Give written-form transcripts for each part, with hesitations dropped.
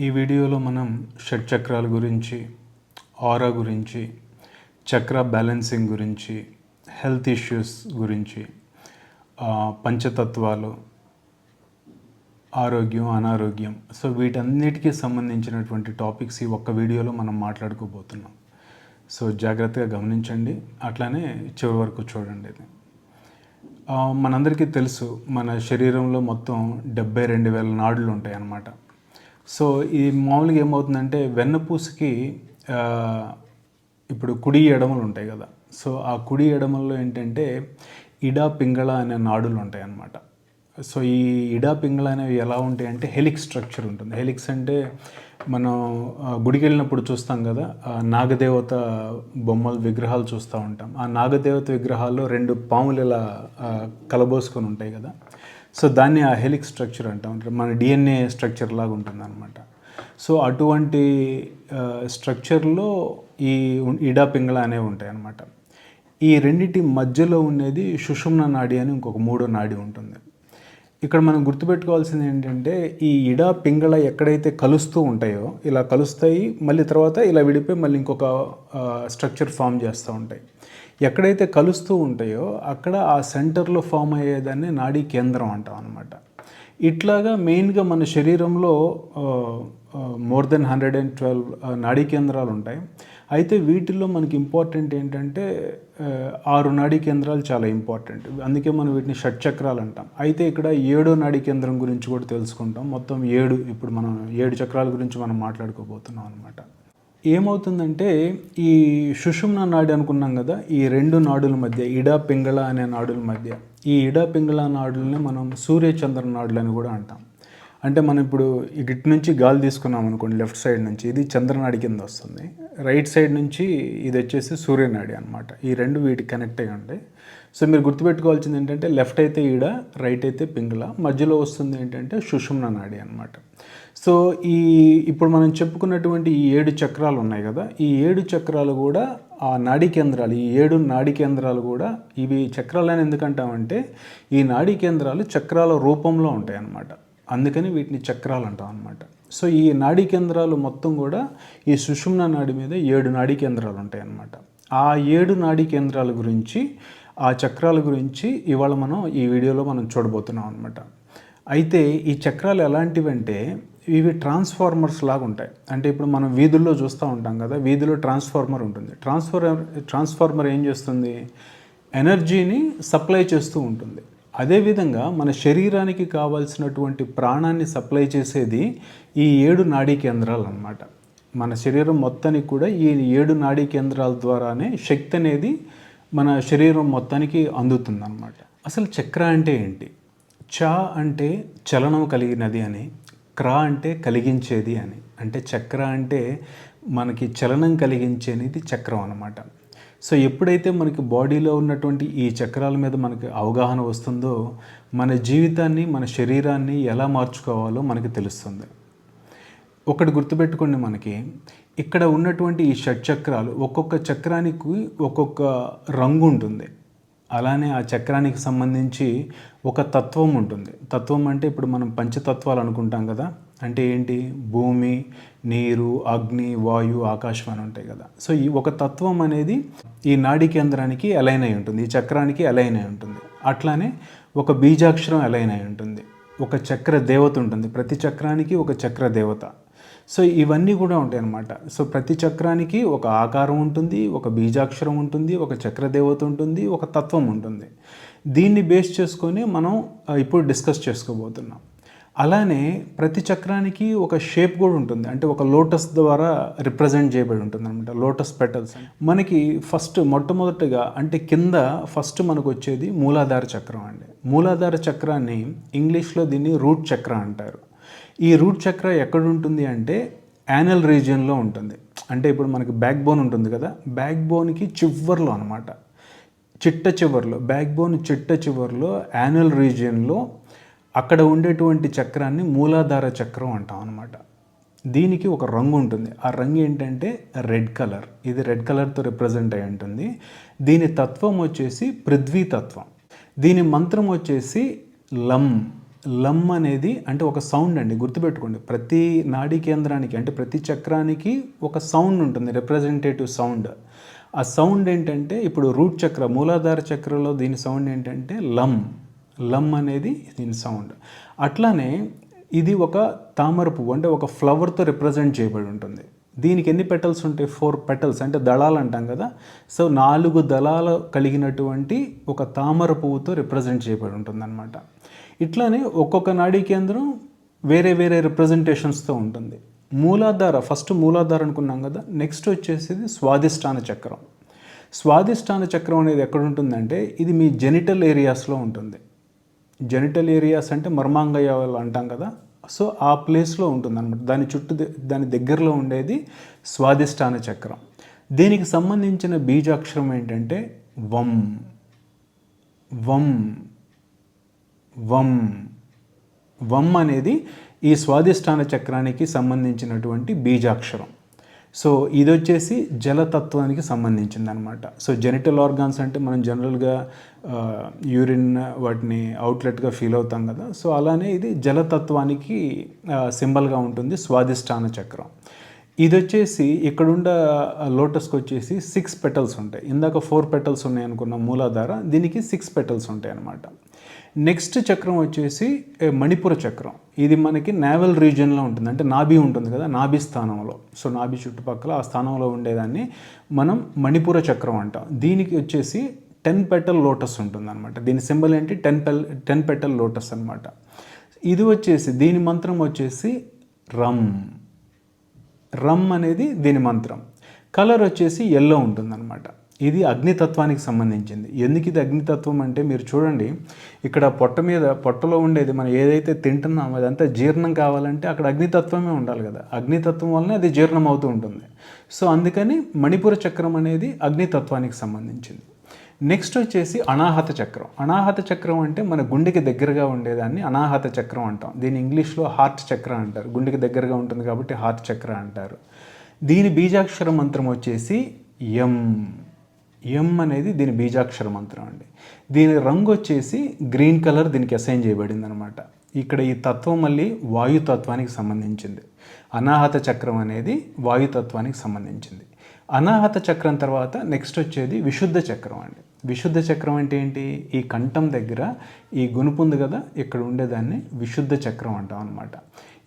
ఈ వీడియోలో మనం షట్చక్రాల గురించి, ఆరా గురించి, చక్ర బ్యాలెన్సింగ్ గురించి, హెల్త్ ఇష్యూస్ గురించి, పంచతత్వాలు, ఆరోగ్యం, అనారోగ్యం, సో వీటన్నిటికీ సంబంధించినటువంటి టాపిక్స్ ఈ ఒక్క వీడియోలో మనం మాట్లాడుకోబోతున్నాం. సో జాగ్రత్తగా గమనించండి, అట్లానే చివరి వరకు చూడండి. ఇది మనందరికీ తెలుసు, మన శరీరంలో మొత్తం 72,000 నాడులు ఉంటాయి అన్నమాట. సో ఇది మామూలుగా ఏమవుతుందంటే వెన్నపూసకి ఇప్పుడు కుడి ఎడమలు ఉంటాయి కదా. సో ఆ కుడి ఎడమల్లో ఏంటంటే ఇడా పింగళ అనే నాడులు ఉంటాయి అన్నమాట. సో ఈ ఇడా పింగళ అనేవి ఎలా ఉంటాయి అంటే హెలిక్స్ స్ట్రక్చర్ ఉంటుంది. హెలిక్స్ అంటే మనం గుడికి వెళ్ళినప్పుడు చూస్తాం కదా, నాగదేవత బొమ్మలు విగ్రహాలు చూస్తూ ఉంటాం. ఆ నాగదేవత విగ్రహాల్లో 2 పాములు ఇలా కలబోసుకొని ఉంటాయి కదా. సో దాన్ని ఆ హెలిక్స్ స్ట్రక్చర్ అంటాం. మన డిఎన్ఏ స్ట్రక్చర్ లాగా ఉంటుంది అనమాట. సో అటువంటి స్ట్రక్చర్లో ఈ ఇడా పింగళ అనేవి ఉంటాయి అన్నమాట. ఈ రెండిటి మధ్యలో ఉండేది సుషుమ్న నాడి అని ఇంకొక 3వ నాడి ఉంటుంది. ఇక్కడ మనం గుర్తుపెట్టుకోవాల్సింది ఏంటంటే ఈ ఇడా పింగళ ఎక్కడైతే కలుస్తూ ఉంటాయో ఇలా కలుస్తాయి, మళ్ళీ తర్వాత ఇలా విడిపోయి మళ్ళీ ఇంకొక స్ట్రక్చర్ ఫామ్ చేస్తూ ఉంటాయి. ఎక్కడైతే కలుస్తూ ఉంటాయో అక్కడ ఆ సెంటర్లో ఫామ్ అయ్యేదాన్ని నాడీ కేంద్రం అంటాం అనమాట. ఇట్లాగా మెయిన్గా మన శరీరంలో మోర్ దెన్ 112 నాడీ కేంద్రాలు ఉంటాయి. అయితే వీటిల్లో మనకి ఇంపార్టెంట్ ఏంటంటే 6 నాడీ కేంద్రాలు చాలా ఇంపార్టెంట్. అందుకే మనం వీటిని షట్చక్రాలు అంటాం. అయితే ఇక్కడ 7వ నాడీ కేంద్రం గురించి కూడా తెలుసుకుంటాం. మొత్తం 7, ఇప్పుడు మనం 7 చక్రాల గురించి మనం మాట్లాడుకోబోతున్నాం అనమాట. ఏమవుతుందంటే ఈ సుషుమ్న నాడి అనుకున్నాం కదా, ఈ 2 నాడుల మధ్య ఇడా పింగళ అనే నాడుల మధ్య ఈ ఇడా పింగళ నాడుల్ని మనం సూర్యచంద్ర నాడులు అని కూడా అంటాం. అంటే మనం ఇప్పుడు ఇటు నుంచి గాలి తీసుకున్నాం అనుకోండి, లెఫ్ట్ సైడ్ నుంచి ఇది చంద్రనాడి కింద వస్తుంది, రైట్ సైడ్ నుంచి ఇది వచ్చేసి సూర్యనాడి అనమాట. ఈ 2 వీటికి కనెక్ట్ అయ్యి ఉంటాయి. సో మీరు గుర్తుపెట్టుకోవాల్సింది ఏంటంటే లెఫ్ట్ అయితే ఈడ, రైట్ అయితే పింగళ, మధ్యలో వస్తుంది ఏంటంటే సుషుమ్న నాడి అనమాట. సో ఇప్పుడు మనం చెప్పుకున్నటువంటి ఈ 7 చక్రాలు ఉన్నాయి కదా, ఈ 7 చక్రాలు కూడా ఆ నాడీ కేంద్రాలు, ఈ 7 నాడీ కేంద్రాలు కూడా ఇవి చక్రాలని ఎందుకంటామంటే ఈ నాడీ కేంద్రాలు చక్రాల రూపంలో ఉంటాయి అన్నమాట. అందుకని వీటిని చక్రాలు అంటాం అనమాట. సో ఈ నాడీ కేంద్రాలు మొత్తం కూడా ఈ సుషుమ్న నాడి మీద 7 నాడీ కేంద్రాలు ఉంటాయి అన్నమాట. ఆ 7 నాడీ కేంద్రాల గురించి, ఆ చక్రాల గురించి ఇవాళ మనం ఈ వీడియోలో మనం చూడబోతున్నాం అనమాట. అయితే ఈ చక్రాలు ఎలాంటివి అంటే ఇవి ట్రాన్స్ఫార్మర్స్ లాగా ఉంటాయి. అంటే ఇప్పుడు మనం వీధుల్లో చూస్తూ ఉంటాం కదా, వీధిలో ట్రాన్స్ఫార్మర్ ఉంటుంది. ట్రాన్స్ఫార్మర్ ఏం చేస్తుంది? ఎనర్జీని సప్లై చేస్తూ ఉంటుంది. అదేవిధంగా మన శరీరానికి కావాల్సినటువంటి ప్రాణాన్ని సప్లై చేసేది ఈ 7 నాడీ కేంద్రాలు అన్నమాట. మన శరీరం మొత్తానికి కూడా ఈ 7 నాడీ కేంద్రాల ద్వారానే శక్తి అనేది మన శరీరం మొత్తానికి అందుతుందన్నమాట. అసలు చక్ర అంటే ఏంటి? చ అంటే చలనం కలిగినది అని, క్ర అంటే కలిగించేది అని. అంటే చక్ర అంటే మనకి చలనం కలిగించేది చక్రం అన్నమాట. సో ఎప్పుడైతే మనకి బాడీలో ఉన్నటువంటి ఈ చక్రాల మీద మనకి అవగాహన వస్తుందో మన జీవితాన్ని, మన శరీరాన్ని ఎలా మార్చుకోవాలో మనకి తెలుస్తుంది. ఒకటి గుర్తుపెట్టుకోండి, మనకి ఇక్కడ ఉన్నటువంటి ఈ షట్చక్రాలు ఒక్కొక్క చక్రానికి ఒక్కొక్క రంగు ఉంటుంది. అలానే ఆ చక్రానికి సంబంధించి ఒక తత్వం ఉంటుంది. తత్వం అంటే ఇప్పుడు మనం పంచతత్వాలు అనుకుంటాం కదా, అంటే ఏంటి? భూమి, నీరు, అగ్ని, వాయు, ఆకాశం అని ఉంటాయి కదా. సో ఈ ఒక తత్వం అనేది ఈ నాడీ కేంద్రానికి అలైన్ అయి ఉంటుంది, ఈ చక్రానికి అలైన్ అయి ఉంటుంది. అట్లానే ఒక బీజాక్షరం అలైన్ అయి ఉంటుంది, ఒక చక్ర దేవత ఉంటుంది. ప్రతి చక్రానికి ఒక చక్ర దేవత. సో ఇవన్నీ కూడా ఉంటాయి అన్నమాట. సో ప్రతి చక్రానికి ఒక ఆకారం ఉంటుంది, ఒక బీజాక్షరం ఉంటుంది, ఒక చక్రదేవత ఉంటుంది, ఒక తత్వం ఉంటుంది. దీన్ని బేస్ చేసుకొని మనం ఇప్పుడు డిస్కస్ చేసుకోబోతున్నాం. అలానే ప్రతి చక్రానికి ఒక షేప్ కూడా ఉంటుంది. అంటే ఒక లోటస్ ద్వారా రిప్రజెంట్ చేయబడి ఉంటుంది అనమాట. లోటస్ పెటల్స్ మనకి మొట్టమొదటిగా అంటే కింద ఫస్ట్ మనకు వచ్చేది మూలాధార చక్రం అండి. మూలాధార చక్రాన్ని ఇంగ్లీష్లో దీన్ని రూట్ చక్ర అంటారు. ఈ రూట్ చక్ర ఎక్కడ ఉంటుంది అంటే యానల్ రీజియన్లో ఉంటుంది. అంటే ఇప్పుడు మనకి బ్యాక్ బోన్ ఉంటుంది కదా, బ్యాక్ బోన్కి చివర్లో అనమాట, చిట్ట చివర్లో, బ్యాక్ బోన్ చిట్ట చివర్లో యానల్ రీజియన్లో అక్కడ ఉండేటువంటి చక్రాన్ని మూలాధార చక్రం అంటాం అనమాట. దీనికి ఒక రంగు ఉంటుంది. ఆ రంగు ఏంటంటే రెడ్ కలర్. ఇది రెడ్ కలర్తో రిప్రజెంట్ అయి ఉంటుంది. దీని తత్వం వచ్చేసి పృథ్వీ తత్వం. దీని మంత్రం వచ్చేసి లం. లమ్ అనేది అంటే ఒక సౌండ్ అండి, గుర్తుపెట్టుకోండి. ప్రతి నాడీ కేంద్రానికి అంటే ప్రతి చక్రానికి ఒక సౌండ్ ఉంటుంది, రిప్రజెంటేటివ్ సౌండ్. ఆ సౌండ్ ఏంటంటే ఇప్పుడు రూట్ చక్ర, మూలాధార చక్రలో దీని సౌండ్ ఏంటంటే లమ్. లమ్ అనేది దీని సౌండ్. అట్లానే ఇది ఒక తామర పువ్వు అంటే ఒక ఫ్లవర్తో రిప్రజెంట్ చేయబడి ఉంటుంది. దీనికి ఎన్ని పెటల్స్ ఉంటాయి? 4 పెటల్స్ అంటే దళాలు అంటాం కదా. సో 4 దళాలు కలిగినటువంటి ఒక తామర పువ్వుతో రిప్రజెంట్ చేయబడి ఉంటుందన్నమాట. ఇట్లానే ఒక్కొక్క నాడీ కేంద్రం వేరే వేరే రిప్రజెంటేషన్స్తో ఉంటుంది. మూలాధార, ఫస్ట్ మూలాధార అనుకున్నాం కదా. నెక్స్ట్ వచ్చేసి స్వాదిష్టాన చక్రం. స్వాదిష్టాన చక్రం అనేది ఎక్కడ ఉంటుందంటే ఇది మీ జెనిటల్ ఏరియాస్లో ఉంటుంది. జెనిటల్ ఏరియాస్ అంటే మర్మాంగయాలు అంటాం కదా. సో ఆ ప్లేస్లో ఉంటుంది అనమాట. దాని చుట్టూ దాని దగ్గరలో ఉండేది స్వాదిష్టాన చక్రం. దీనికి సంబంధించిన బీజాక్షరం ఏంటంటే వం. వం వం వం అనేది ఈ స్వాదిష్టాన చక్రానికి సంబంధించినటువంటి బీజాక్షరం. సో ఇది వచ్చేసి జలతత్వానికి సంబంధించింది అనమాట. సో జెనిటల్ ఆర్గాన్స్ అంటే మనం జనరల్గా యూరిన్ వాటిని అవుట్లెట్గా ఫీల్ అవుతాం కదా. సో అలానే ఇది జలతత్వానికి సింబల్గా ఉంటుంది స్వాదిష్టాన చక్రం. ఇది వచ్చేసి ఇక్కడుండ లోటస్కి వచ్చేసి 6 పెటల్స్ ఉంటాయి. ఇందాక 4 పెటల్స్ ఉన్నాయి అనుకున్న మూలాధార, దీనికి 6 పెటల్స్ ఉంటాయి అన్నమాట. నెక్స్ట్ చక్రం వచ్చేసి మణిపుర చక్రం. ఇది మనకి నావెల్ రీజియన్లో ఉంటుంది, అంటే నాభి ఉంటుంది కదా, నాభి స్థానంలో. సో నాభి చుట్టుపక్కల ఆ స్థానంలో ఉండేదాన్ని మనం మణిపుర చక్రం అంటాం. దీనికి వచ్చేసి 10 పెటల్ లోటస్ ఉంటుంది అనమాట. దీని సింబల్ ఏంటి? 10 పెటల్ లోటస్ అనమాట. ఇది వచ్చేసి దీని మంత్రం వచ్చేసి రమ్. రమ్ అనేది దీని మంత్రం. కలర్ వచ్చేసి ఎల్లో ఉంటుందన్నమాట. ఇది అగ్నితత్వానికి సంబంధించింది. ఎందుకు ఇది అగ్నితత్వం అంటే మీరు చూడండి, ఇక్కడ పొట్టలో ఉండేది మనం ఏదైతే తింటున్నామో అదంతా జీర్ణం కావాలంటే అక్కడ అగ్నితత్వమే ఉండాలి కదా. అగ్నితత్వం వలన అది జీర్ణం అవుతూ ఉంటుంది. సో అందుకని మణిపుర చక్రం అనేది అగ్నితత్వానికి సంబంధించింది. నెక్స్ట్ వచ్చేసి అనాహత చక్రం. అనాహత చక్రం అంటే మన గుండెకి దగ్గరగా ఉండేదాన్ని అనాహత చక్రం అంటాం. దీని ఇంగ్లీష్లో హార్ట్ చక్ర అంటారు. గుండెకి దగ్గరగా ఉంటుంది కాబట్టి హార్ట్ చక్ర అంటారు. దీని బీజాక్షర మంత్రం వచ్చేసి ఎం. ఎం అనేది దీని బీజాక్షర మంత్రం అండి. దీని రంగు వచ్చేసి గ్రీన్ కలర్ దీనికి అసైన్ చేయబడింది అనమాట. ఇక్కడ ఈ తత్వం మళ్ళీ వాయుతత్వానికి సంబంధించింది. అనాహత చక్రం అనేది వాయుతత్వానికి సంబంధించింది. అనాహత చక్రం తర్వాత నెక్స్ట్ వచ్చేది విశుద్ధ చక్రం అండి. విశుద్ధ చక్రం అంటే ఏంటి? ఈ కంఠం దగ్గర ఈ గునుపు ఉంది కదా, ఇక్కడ ఉండేదాన్ని విశుద్ధ చక్రం అంటాం అనమాట.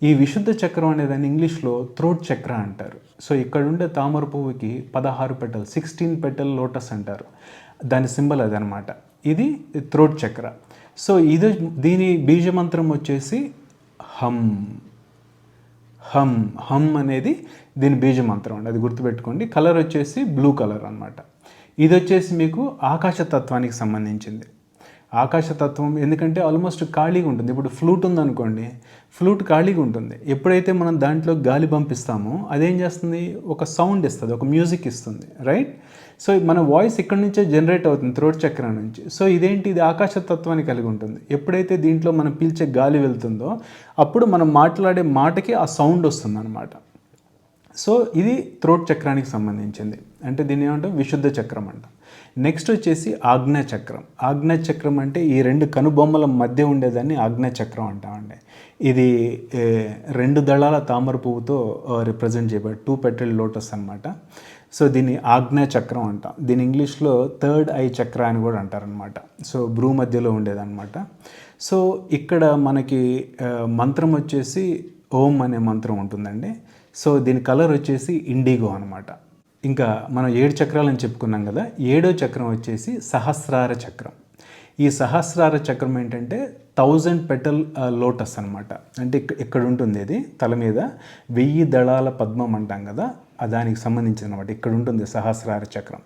ఈ విశుద్ధ చక్రం అనేదాన్ని ఇంగ్లీష్లో థ్రోట్ చక్ర అంటారు. సో ఇక్కడ ఉండే తామర పువ్వుకి 16 పెటల్, 16 పెటల్ లోటస్ అంటారు. దాని సింబల్ అదనమాట. ఇది థ్రోట్ చక్ర. సో ఇది దీని బీజమంత్రం వచ్చేసి హమ్. హమ్. హమ్ అనేది దీని బీజమంత్రం అండి, అది గుర్తుపెట్టుకోండి. కలర్ వచ్చేసి బ్లూ కలర్ అనమాట. ఇది వచ్చేసి మీకు ఆకాశతత్వానికి సంబంధించింది. ఆకాశతత్వం ఎందుకంటే ఆల్మోస్ట్ ఖాళీగా ఉంటుంది. ఇప్పుడు ఫ్లూట్ ఉందనుకోండి, ఫ్లూట్ ఖాళీగా ఉంటుంది. ఎప్పుడైతే మనం దాంట్లో గాలి పంపిస్తామో అదేం చేస్తుంది? ఒక సౌండ్ ఇస్తుంది, ఒక మ్యూజిక్ ఇస్తుంది, రైట్? సో మన వాయిస్ ఇక్కడ నుంచే జనరేట్ అవుతుంది, థ్రోట్ చక్రం నుంచి. సో ఇదేంటి? ఇది ఆకాశతత్వాన్ని కలిగి ఉంటుంది. ఎప్పుడైతే దీంట్లో మనం పీల్చే గాలి వెళ్తుందో అప్పుడు మనం మాట్లాడే మాటకి ఆ సౌండ్ వస్తుంది అనమాట. సో ఇది థ్రోట్ చక్రానికి సంబంధించింది. అంటే దీన్ని ఏమంటాం? విశుద్ధ చక్రం అంటాం. నెక్స్ట్ వచ్చేసి ఆజ్ఞా చక్రం. ఆజ్ఞా చక్రం అంటే ఈ 2 కనుబొమ్మల మధ్య ఉండేదాన్ని ఆజ్ఞా చక్రం అంటామండి. ఇది 2 దళాల తామర పువ్వుతో రిప్రజెంట్ చేయబడి 2 పెటల్ లోటస్ అనమాట. సో దీన్ని ఆజ్ఞా చక్రం అంటాం. దీని ఇంగ్లీష్లో థర్డ్ ఐ చక్ర అని కూడా అంటారనమాట. సో భ్రూ మధ్యలో ఉండేదన్నమాట. సో ఇక్కడ మనకి మంత్రం వచ్చేసి ఓం అనే మంత్రం ఉంటుందండి. సో దీని కలర్ వచ్చేసి ఇండిగో అనమాట. ఇంకా మనం 7 చక్రాలని చెప్పుకున్నాం కదా. 7వ చక్రం వచ్చేసి సహస్రార చక్రం. ఈ సహస్రార చక్రం ఏంటంటే 1000 పెటల్ లోటస్ అనమాట. అంటే ఇక్కడ ఉంటుంది, ఇది తల మీద 1000 దళాల పద్మం అంటాం కదా, దానికి సంబంధించిన అనమాట. ఇక్కడ ఉంటుంది సహస్రార చక్రం.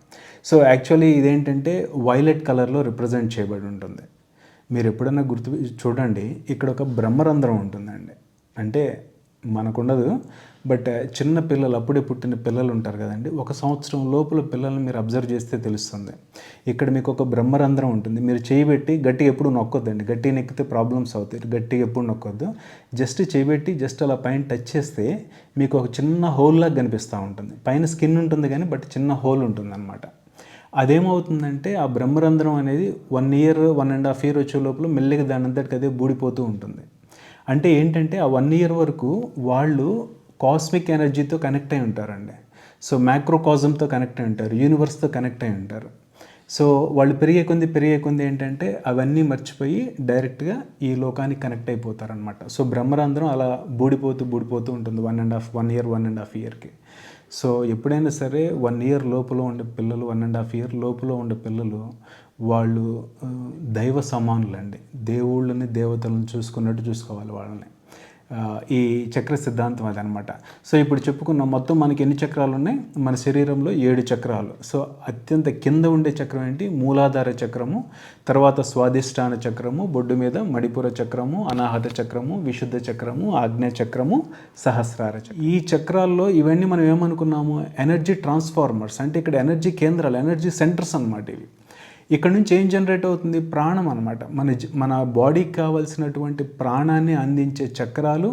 సో యాక్చువల్లీ ఇదేంటంటే వైలెట్ కలర్లో రిప్రజెంట్ చేయబడి ఉంటుంది. మీరు ఎప్పుడన్నా చూడండి, ఇక్కడ ఒక బ్రహ్మరంధ్రం ఉంటుందండి. అంటే మనకుండదు, బట్ చిన్న పిల్లలు, అప్పుడే పుట్టిన పిల్లలు ఉంటారు కదండి, 1 సంవత్సరం లోపల పిల్లల్ని మీరు అబ్జర్వ్ చేస్తే తెలుస్తుంది. ఇక్కడ మీకు ఒక బ్రహ్మరంధ్రం ఉంటుంది. మీరు చేయబెట్టి గట్టి ఎప్పుడు నొక్కొద్దండి. గట్టి నెక్కితే ప్రాబ్లమ్స్ అవుతాయి. గట్టిగా ఎప్పుడు నొక్కొద్దు. జస్ట్ చేయబెట్టి జస్ట్ అలా పైన టచ్ చేస్తే మీకు ఒక చిన్న హోల్ లాగా కనిపిస్తూ ఉంటుంది. పైన స్కిన్ ఉంటుంది కానీ బట్ చిన్న హోల్ ఉంటుంది అనమాట. అదేమవుతుందంటే ఆ బ్రహ్మరంధ్రం అనేది 1 ఇయర్ 1.5 ఇయర్ వచ్చే లోపల మెల్లిగా దాని అంతటికి అదే బూడిపోతూ ఉంటుంది. అంటే ఏంటంటే ఆ 1 ఇయర్ వరకు వాళ్ళు కాస్మిక్ ఎనర్జీతో కనెక్ట్ అయి ఉంటారండి. సో మ్యాక్రోకాజంతో కనెక్ట్ అయి ఉంటారు, యూనివర్స్తో కనెక్ట్ అయి ఉంటారు. సో వాళ్ళు పెరిగే కొద్ది ఏంటంటే అవన్నీ మర్చిపోయి డైరెక్ట్గా ఈ లోకానికి కనెక్ట్ అయిపోతారనమాట. సో బ్రహ్మరంధ్రం అలా బూడిపోతూ ఉంటుంది 1.5 ఇయర్కి. సో ఎప్పుడైనా సరే 1 ఇయర్ లోపల ఉండే పిల్లలు, 1.5 ఇయర్ లోపల ఉండే పిల్లలు వాళ్ళు దైవ సమానులండి. దేవుళ్ళని దేవతలను చూసుకున్నట్టు చూసుకోవాలి వాళ్ళని. ఈ చక్ర సిద్ధాంతం అదనమాట. సో ఇప్పుడు చెప్పుకున్న మొత్తం మనకి ఎన్ని చక్రాలు ఉన్నాయి? మన శరీరంలో 7 చక్రాలు. సో అత్యంత కింద ఉండే చక్రం ఏంటి? మూలాధార చక్రము, తర్వాత స్వాధిష్టాన చక్రము, బొడ్డు మీద మణిపుర చక్రము, అనాహత చక్రము, విశుద్ధ చక్రము, ఆగ్నేయ చక్రము, సహస్రార చక్రం. ఈ చక్రాల్లో ఇవన్నీ మనం ఏమనుకున్నాము? Energy transformers. అంటే ఇక్కడ ఎనర్జీ కేంద్రాలు, ఎనర్జీ సెంటర్స్ అన్నమాట ఇవి. ఇక్కడ నుంచి ఏం జనరేట్ అవుతుంది? ప్రాణం అనమాట. మన బాడీకి కావాల్సినటువంటి ప్రాణాన్ని అందించే చక్రాలు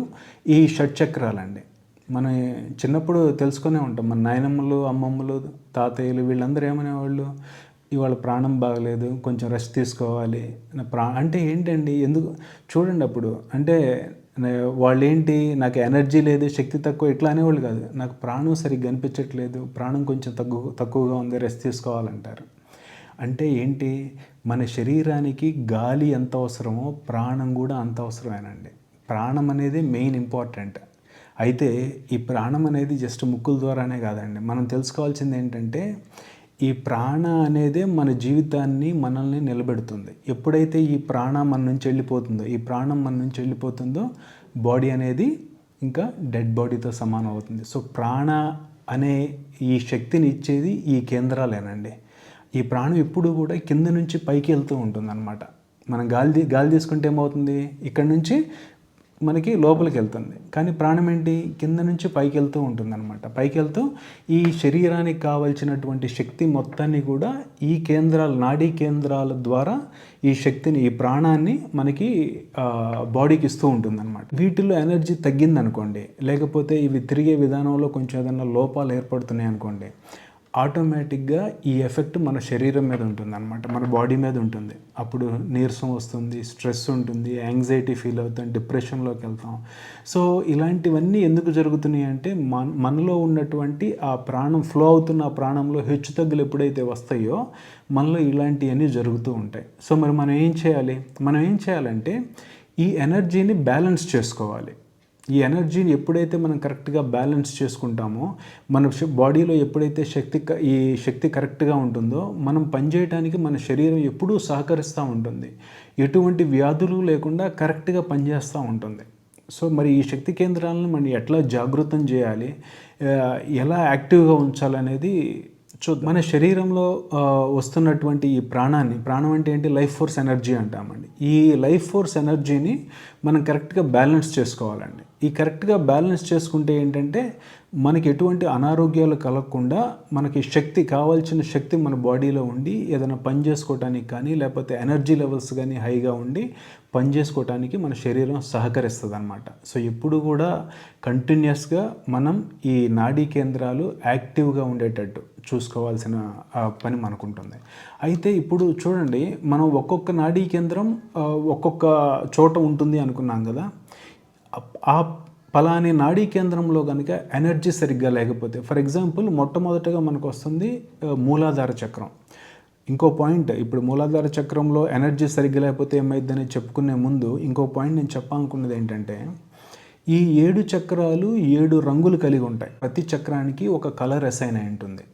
ఈ షట్చక్రాలండి. మనం చిన్నప్పుడు తెలుసుకునే ఉంటాం, మన నాయనమ్మలు, అమ్మమ్మలు, తాతయ్యలు వీళ్ళందరూ ఏమనేవాళ్ళు? ఇవాళ ప్రాణం బాగలేదు, కొంచెం రెస్ట్ తీసుకోవాలి. అంటే ఏంటండి? ఎందుకు చూడండి అప్పుడు అంటే వాళ్ళు ఏంటి, నాకు ఎనర్జీ లేదు, శక్తి తక్కువ, ఇట్లా అనేవాళ్ళు కాదు. నాకు ప్రాణం సరిగ్గా అనిపించట్లేదు, ప్రాణం కొంచెం తక్కువగా ఉంది, రెస్ట్ తీసుకోవాలంటారు. అంటే ఏంటి? మన శరీరానికి గాలి ఎంత అవసరమో ప్రాణం కూడా అంత అవసరమేనండి. ప్రాణం అనేది మెయిన్ ఇంపార్టెంట్. అయితే ఈ ప్రాణం అనేది జస్ట్ ముక్కుల ద్వారానే కాదండి. మనం తెలుసుకోవాల్సింది ఏంటంటే ఈ ప్రాణ అనేదే మన జీవితాన్ని, మనల్ని నిలబెడుతుంది. ఎప్పుడైతే ఈ ప్రాణం మన నుంచి వెళ్ళిపోతుందో, ఈ ప్రాణం మన నుంచి వెళ్ళిపోతుందో బాడీ అనేది ఇంకా డెడ్ బాడీతో సమానం అవుతుంది. సో ప్రాణ అనే ఈ శక్తిని ఇచ్చేది ఈ కేంద్రాలేనండి. ఈ ప్రాణం ఎప్పుడు కూడా కింద నుంచి పైకి వెళ్తూ ఉంటుందన్నమాట. మనం గాలి తీసుకుంటే ఏమవుతుంది? ఇక్కడ నుంచి మనకి లోపలికి వెళ్తుంది. కానీ ప్రాణం ఏంటి? కింద నుంచి పైకి వెళ్తూ ఉంటుందన్నమాట. పైకి వెళ్తూ ఈ శరీరానికి కావాల్సినటువంటి శక్తి మొత్తాన్ని కూడా ఈ కేంద్రాలు, నాడీ కేంద్రాల ద్వారా ఈ శక్తిని, ఈ ప్రాణాన్ని మనకి బాడీకి ఇస్తూ ఉంటుందన్నమాట. వీటిలో ఎనర్జీ తగ్గిందనుకోండి, లేకపోతే ఇవి తిరిగే విధానంలో కొంచెం ఏదైనా లోపాలు ఏర్పడుతున్నాయి అనుకోండి, ఆటోమేటిక్గా ఈ ఎఫెక్ట్ మన శరీరం మీద ఉంటుంది అనమాట, మన బాడీ మీద ఉంటుంది. అప్పుడు నీరసం వస్తుంది, స్ట్రెస్ ఉంటుంది, యాంగ్జైటీ ఫీల్ అవుతాం, డిప్రెషన్లోకి వెళ్తాం. సో ఇలాంటివన్నీ ఎందుకు జరుగుతున్నాయి అంటే మనలో ఉన్నటువంటి ఆ ప్రాణం ఫ్లో అవుతున్న ఆ ప్రాణంలో హెచ్చుతగ్గులు ఎప్పుడైతే వస్తాయో మనలో ఇలాంటివన్నీ జరుగుతూ ఉంటాయి. సో మరి మనం ఏం చేయాలంటే ఈ ఎనర్జీని బ్యాలెన్స్ చేసుకోవాలి. ఈ ఎనర్జీని ఎప్పుడైతే మనం కరెక్ట్గా బ్యాలెన్స్ చేసుకుంటామో, మన బాడీలో ఎప్పుడైతే ఈ శక్తి కరెక్ట్గా ఉంటుందో మనం పనిచేయడానికి మన శరీరం ఎప్పుడూ సహకరిస్తూ ఉంటుంది. ఎటువంటి వ్యాధులు లేకుండా కరెక్ట్గా పనిచేస్తూ ఉంటుంది. సో మరి ఈ శక్తి కేంద్రాలను మనం ఎట్లా జాగృతం చేయాలి, ఎలా యాక్టివ్గా ఉంచాలనేది చూద్దాం. మన శరీరంలో వస్తున్నటువంటి ఈ ప్రాణం అంటే ఏంటి? లైఫ్ ఫోర్స్ ఎనర్జీ అంటామండి. ఈ లైఫ్ ఫోర్స్ ఎనర్జీని మనం కరెక్ట్గా బ్యాలెన్స్ చేసుకోవాలండి. ఈ కరెక్ట్గా బ్యాలెన్స్ చేసుకుంటే ఏంటంటే మనకి ఎటువంటి అనారోగ్యాలు కలగకుండా మనకి కావాల్సిన శక్తి మన బాడీలో ఉండి ఏదైనా పని చేసుకోవటానికి కానీ, లేకపోతే ఎనర్జీ లెవెల్స్ కానీ హైగా ఉండి పని చేసుకోవటానికి మన శరీరం సహకరిస్తుంది అన్నమాట. సో ఎప్పుడు కూడా కంటిన్యూస్గా మనం ఈ నాడీ కేంద్రాలు యాక్టివ్గా ఉండేటట్టు చూసుకోవాల్సిన పని మనకుంటుంది. అయితే ఇప్పుడు చూడండి, మనం ఒక్కొక్క నాడీ కేంద్రం ఒక్కొక్క చోట ఉంటుంది అనుకున్నాం కదా. ఆ పలాని నాడీ కేంద్రంలో కనుక ఎనర్జీ సరిగ్గా లేకపోతే, ఫర్ ఎగ్జాంపుల్ మొట్టమొదటగా మనకు వస్తుంది మూలాధార చక్రం. ఇంకో పాయింట్, ఇప్పుడు మూలాధార చక్రంలో ఎనర్జీ సరిగ్గా లేకపోతే ఏమైందని చెప్పుకునే ముందు ఇంకో పాయింట్ నేను చెప్పాలనుకున్నది ఏంటంటే, ఈ 7 చక్రాలు 7 రంగులు కలిగి ఉంటాయి. ప్రతి చక్రానికి ఒక కలర్ అసైన్ అయి ఉంటుంది.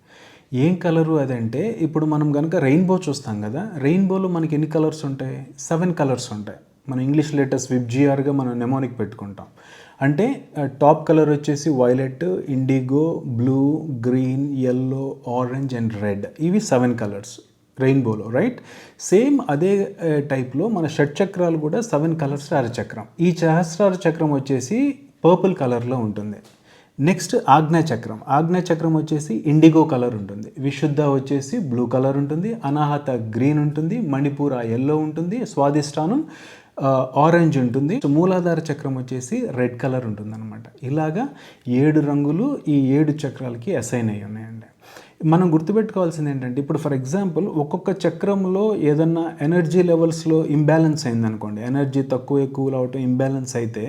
ఏం కలరు అదంటే, ఇప్పుడు మనం కనుక రెయిన్బో చూస్తాం కదా, రెయిన్బోలో మనకి ఎన్ని కలర్స్ ఉంటాయి? 7 కలర్స్ ఉంటాయి. మన ఇంగ్లీష్ లెటర్స్ విబ్జిఆర్గా మనం నెమోనిక్ పెట్టుకుంటాం. అంటే టాప్ కలర్ వచ్చేసి violet, IndiGo, blue, green, yellow, orange and red. ఇవి 7 కలర్స్ రెయిన్బోలో, రైట్? సేమ్ అదే టైప్లో మన షట్చక్రాలు కూడా 7 కలర్స్ అరచక్రం. ఈ సహస్రార చక్రం వచ్చేసి పర్పుల్ కలర్లో ఉంటుంది. నెక్స్ట్ ఆగ్నేయ చక్రం వచ్చేసి ఇండిగో కలర్ ఉంటుంది. విశుద్ధ వచ్చేసి బ్లూ కలర్ ఉంటుంది. అనాహత గ్రీన్ ఉంటుంది. మణిపూర ఎల్లో ఉంటుంది. స్వాధిష్టానం ఆరెంజ్ ఉంటుంది. సో మూలాధార చక్రం వచ్చేసి రెడ్ కలర్ ఉంటుందన్నమాట. ఇలాగా 7 రంగులు ఈ 7 చక్రాలకి అసైన్ అయ్యి ఉన్నాయండి. మనం గుర్తుపెట్టుకోవాల్సింది ఏంటంటే, ఇప్పుడు ఫర్ ఎగ్జాంపుల్ ఒక్కొక్క చక్రంలో ఏదన్నా ఎనర్జీ లెవెల్స్లో ఇంబ్యాలెన్స్ అయిందనుకోండి, ఎనర్జీ తక్కువ ఎక్కువలు అవటం ఇంబ్యాలెన్స్ అయితే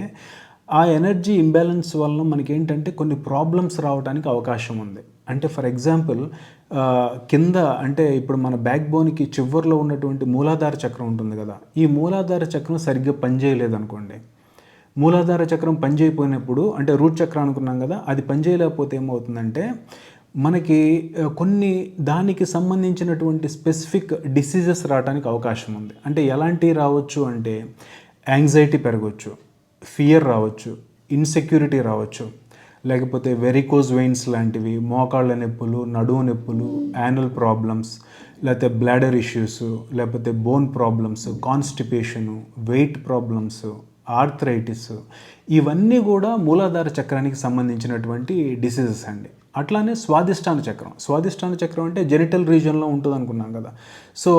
ఆ ఎనర్జీ ఇంబ్యాలెన్స్ వలన మనకేంటంటే కొన్ని ప్రాబ్లమ్స్ రావడానికి అవకాశం ఉంది. అంటే ఫర్ ఎగ్జాంపుల్ కింద అంటే ఇప్పుడు మన బ్యాక్ బోన్కి చివర్లో ఉన్నటువంటి మూలాధార చక్రం ఉంటుంది కదా, ఈ మూలాధార చక్రం సరిగ్గా పనిచేయలేదనుకోండి, మూలాధార చక్రం పనిచేయపోయినప్పుడు అంటే రూట్ చక్రం అనుకున్నాం కదా, అది పనిచేయలేకపోతే ఏమవుతుందంటే మనకి కొన్ని దానికి సంబంధించినటువంటి స్పెసిఫిక్ డిసీజెస్ రావడానికి అవకాశం ఉంది. అంటే ఎలాంటివి రావచ్చు అంటే యాంగ్జైటీ పెరగవచ్చు, ఫియర్ రావచ్చు, ఇన్సెక్యూరిటీ రావచ్చు, లేకపోతే వెరికోజ్ వెయిన్స్ లాంటివి, మోకాళ్ళ నొప్పులు, నడుము నొప్పులు, యానల్ ప్రాబ్లమ్స్, లేకపోతే బ్లాడర్ ఇష్యూస్, లేకపోతే bone problems, constipation, weight problems, arthritis, ఇవన్నీ కూడా మూలాధార చక్రానికి సంబంధించినటువంటి డిసీజెస్ అండి. అట్లానే స్వాదిష్టాన చక్రం, స్వాదిష్టాన చక్రం అంటే జెనిటల్ రీజన్లో ఉంటుంది అనుకున్నాం కదా, సో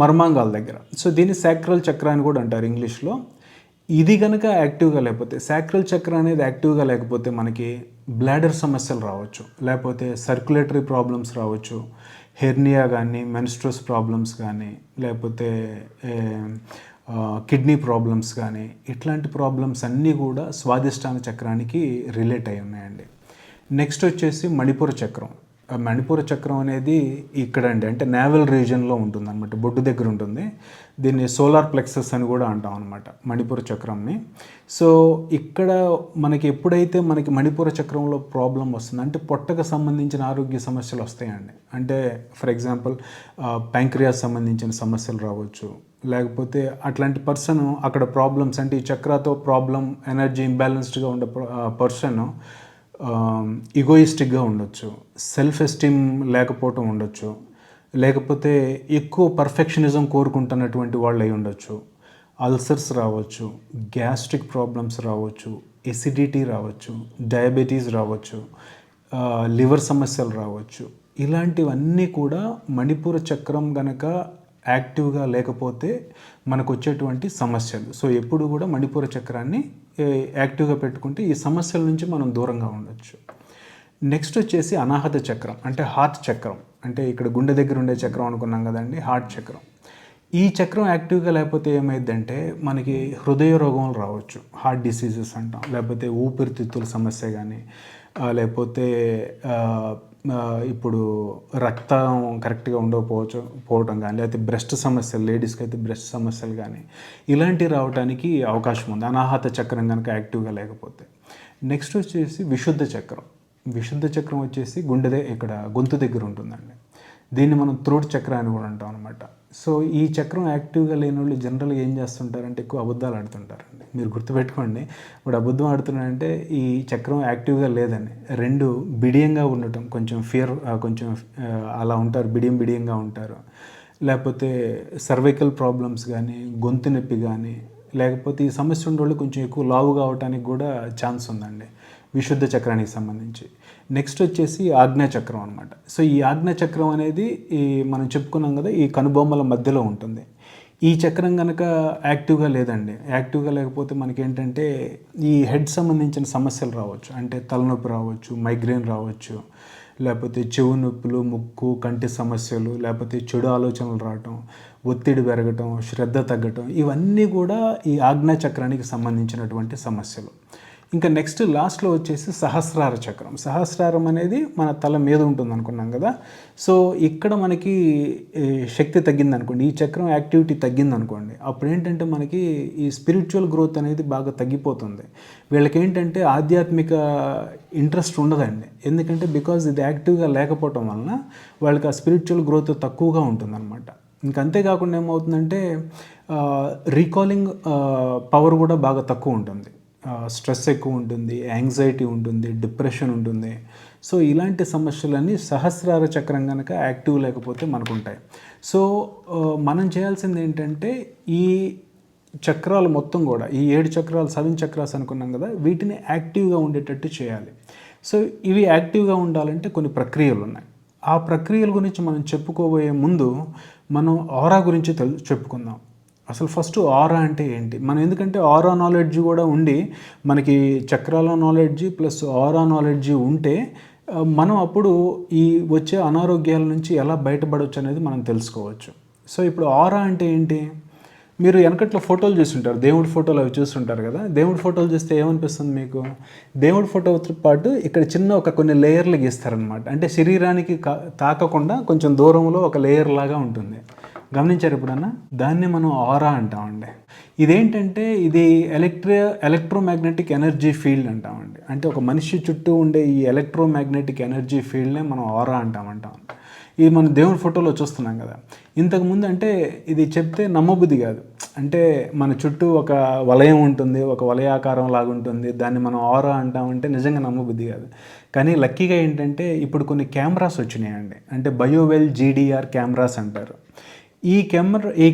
మర్మాంగాల దగ్గర. సో దీన్ని సాక్రల్ చక్ర అని కూడా అంటారు ఇంగ్లీష్లో. ఇది కనుక యాక్టివ్గా లేకపోతే, సాక్రల్ చక్ర అనేది యాక్టివ్గా లేకపోతే మనకి బ్లాడర్ సమస్యలు రావచ్చు, లేకపోతే సర్క్యులేటరీ ప్రాబ్లమ్స్ రావచ్చు, హెర్నియా కానీ, మెన్స్ట్రస్ ప్రాబ్లమ్స్ కానీ, లేకపోతే కిడ్నీ ప్రాబ్లమ్స్ కానీ, ఇట్లాంటి ప్రాబ్లమ్స్ అన్నీ కూడా స్వాదిష్టాన చక్రానికి రిలేట్ అయి ఉన్నాయండి. నెక్స్ట్ వచ్చేసి మణిపుర చక్రం. మణిపుర చక్రం అనేది ఇక్కడ అండి, అంటే నేవల్ రీజియన్లో ఉంటుంది అనమాట, బొడ్డు దగ్గర ఉంటుంది. దీన్ని సోలార్ ప్లెక్సస్ అని కూడా అంటాం అనమాట మణిపుర చక్రంని. సో ఇక్కడ మనకి ఎప్పుడైతే మనకి మణిపుర చక్రంలో ప్రాబ్లం వస్తుంది అంటే పొట్టకు సంబంధించిన ఆరోగ్య సమస్యలు వస్తాయండి. అంటే ఫర్ ఎగ్జాంపుల్ ప్యాంక్రియాస్ సంబంధించిన సమస్యలు రావచ్చు, లేకపోతే అట్లాంటి పర్సన్ అక్కడ ప్రాబ్లమ్స్ అంటే ఈ చక్రాతో ప్రాబ్లం, ఎనర్జీ ఇంబ్యాలెన్స్డ్గా ఉండే పర్సన్ ఈగోయిస్టిక్గా ఉండొచ్చు, సెల్ఫ్ ఎస్టీమ్ లేకపోవటం ఉండొచ్చు, లేకపోతే ఎక్కువ పర్ఫెక్షనిజం కోరుకుంటున్నటువంటి వాళ్ళు అయి ఉండొచ్చు, అల్సర్స్ రావచ్చు, గ్యాస్ట్రిక్ ప్రాబ్లమ్స్ రావచ్చు, ఎసిడిటీ రావచ్చు, డయాబెటీస్ రావచ్చు, లివర్ సమస్యలు రావచ్చు. ఇలాంటివన్నీ కూడా మణిపుర చక్రం గనక యాక్టివ్గా లేకపోతే మనకు వచ్చేటువంటి సమస్యలు. సో ఎప్పుడు కూడా మణిపుర చక్రాన్ని యాక్టివ్గా పెట్టుకుంటే ఈ సమస్యల నుంచి మనం దూరంగా ఉండొచ్చు. నెక్స్ట్ వచ్చేసి అనాహత చక్రం, అంటే హార్ట్ చక్రం. అంటే ఇక్కడ గుండె దగ్గర ఉండే చక్రం అనుకున్నాం కదండి, హార్ట్ చక్రం. ఈ చక్రం యాక్టివ్గా లేకపోతే ఏమైందంటే మనకి హృదయ రోగములు రావచ్చు, హార్ట్ డిసీజెస్ అంటాం, లేకపోతే ఊపిరితిత్తుల సమస్య కానీ, లేకపోతే ఇప్పుడు రక్తం కరెక్ట్గా పోవటం కానీ, లేకపోతే బ్రెస్ట్ సమస్యలు, లేడీస్కి అయితే బ్రెస్ట్ సమస్యలు కానీ, ఇలాంటివి రావడానికి అవకాశం ఉంది అనాహత చక్రం కనుక యాక్టివ్గా లేకపోతే. నెక్స్ట్ వచ్చేసి విశుద్ధ చక్రం. విశుద్ధ చక్రం వచ్చేసి ఇక్కడ గొంతు దగ్గర ఉంటుందండి. దీన్ని మనం త్రోట్ చక్ర అని కూడా అంటాం అనమాట. సో ఈ చక్రం యాక్టివ్గా లేని వాళ్ళు జనరల్గా ఏం చేస్తుంటారంటే ఎక్కువ అబద్ధాలు ఆడుతుంటారండి. మీరు గుర్తుపెట్టుకోండి, ఇప్పుడు అబద్ధం ఆడుతున్నారంటే ఈ చక్రం యాక్టివ్గా లేదని. రెండు బిడియంగా ఉండటం, కొంచెం ఫియర్, కొంచెం అలా ఉంటారు, బిడియంగా ఉంటారు. లేకపోతే సర్వైకల్ ప్రాబ్లమ్స్ కానీ, గొంతు నొప్పి కానీ, లేకపోతే ఈ సమస్య ఉండేవాళ్ళు కొంచెం ఎక్కువ లావు కావడానికి కూడా ఛాన్స్ ఉందండి విశుద్ధ చక్రానికి సంబంధించి. నెక్స్ట్ వచ్చేసి ఆజ్ఞాచక్రం అనమాట. సో ఈ ఆజ్ఞాచక్రం అనేది మనం చెప్పుకున్నాం కదా, ఈ కనుబొమ్మల మధ్యలో ఉంటుంది. ఈ చక్రం కనుక యాక్టివ్గా లేదండి, యాక్టివ్గా లేకపోతే మనకేంటంటే ఈ హెడ్ సంబంధించిన సమస్యలు రావచ్చు. అంటే తలనొప్పి రావచ్చు, మైగ్రేన్ రావచ్చు, లేకపోతే చెవు నొప్పులు, ముక్కు కంటి సమస్యలు, లేకపోతే చెడు ఆలోచనలు రావటం, ఒత్తిడి పెరగటం, శ్రద్ధ తగ్గటం, ఇవన్నీ కూడా ఈ ఆజ్ఞాచక్రానికి సంబంధించినటువంటి సమస్యలు. ఇంకా నెక్స్ట్ లాస్ట్లో వచ్చేసి సహస్రార చక్రం. సహస్రారం అనేది మన తల మీద ఉంటుంది అనుకున్నాం కదా. సో ఇక్కడ మనకి శక్తి తగ్గింది అనుకోండి, ఈ చక్రం యాక్టివిటీ తగ్గింది అనుకోండి, అప్పుడు ఏంటంటే మనకి ఈ స్పిరిచువల్ గ్రోత్ అనేది బాగా తగ్గిపోతుంది. వీళ్ళకి ఏంటంటే ఆధ్యాత్మిక ఇంట్రెస్ట్ ఉండదండి. ఎందుకంటే బికాజ్ ఇది యాక్టివ్గా లేకపోవటం వలన వాళ్ళకి ఆ స్పిరిచువల్ గ్రోత్ తక్కువగా ఉంటుందన్నమాట. ఇంక అంతేకాకుండా ఏమవుతుందంటే రీకాలింగ్ పవర్ కూడా బాగా తక్కువ ఉంటుంది, స్ట్రెస్ ఎక్కువ ఉంటుంది, యాంగ్జైటీ ఉంటుంది, డిప్రెషన్ ఉంటుంది. సో ఇలాంటి సమస్యలన్నీ సహస్రార చక్రం కనుక యాక్టివ్ లేకపోతే మనకు ఉంటాయి. సో మనం చేయాల్సింది ఏంటంటే ఈ చక్రాలు మొత్తం కూడా, ఈ 7 చక్రాలు, 7 చక్రాస్ అనుకున్నాం కదా, వీటిని యాక్టివ్గా ఉండేటట్టు చేయాలి. సో ఇవి యాక్టివ్గా ఉండాలంటే కొన్ని ప్రక్రియలు ఉన్నాయి. ఆ ప్రక్రియల గురించి మనం చెప్పుకోబోయే ముందు మనం ఆరా గురించి చెప్పుకుందాం. అసలు ఫస్ట్ ఆరా అంటే ఏంటి? మనం ఎందుకంటే ఆరా నాలెడ్జ్ కూడా ఉండి మనకి చక్రాల నాలెడ్జి ప్లస్ ఆరా నాలెడ్జి ఉంటే మనం అప్పుడు ఈ వచ్చే అనారోగ్యాల నుంచి ఎలా బయటపడవచ్చు అనేది మనం తెలుసుకోవచ్చు. సో ఇప్పుడు ఆరా అంటే ఏంటి? మీరు వెనకట్లో ఫోటోలు చూస్తుంటారు, దేవుడి ఫోటోలు అవి చూస్తుంటారు కదా. దేవుడి ఫోటోలు చూస్తే ఏమనిపిస్తుంది మీకు? దేవుడి ఫోటోతో పాటు ఇక్కడ చిన్న కొన్ని లేయర్లు గీస్తారనమాట. అంటే శరీరానికి తాకకుండా కొంచెం దూరంలో ఒక లేయర్ లాగా ఉంటుంది. గమనించారు ఎప్పుడన్నా? దాన్ని మనం ఆరా అంటామండి. ఇదేంటంటే ఇది ఎలక్ట్రోమాగ్నెటిక్ ఎనర్జీ ఫీల్డ్ అంటామండి. అంటే ఒక మనిషి చుట్టూ ఉండే ఈ ఎలక్ట్రోమాగ్నెటిక్ ఎనర్జీ ఫీల్డ్నే మనం ఆరా అంటాం. ఇది మనం దేవుడి ఫోటోలో చూస్తున్నాం కదా. ఇంతకుముందు అంటే ఇది చెప్తే నమ్మబుద్ధి కాదు. అంటే మన చుట్టూ ఒక వలయం ఉంటుంది, ఒక వలయాకారం లాగా ఉంటుంది, దాన్ని మనం ఆరా అంటామంటే నిజంగా నమ్మబుద్ధి కాదు. కానీ లక్కీగా ఏంటంటే ఇప్పుడు కొన్ని కెమెరాస్ వచ్చినాయండి. అంటే బయోవెల్ జీడిఆర్ కెమెరాస్ అంటారు. ఈ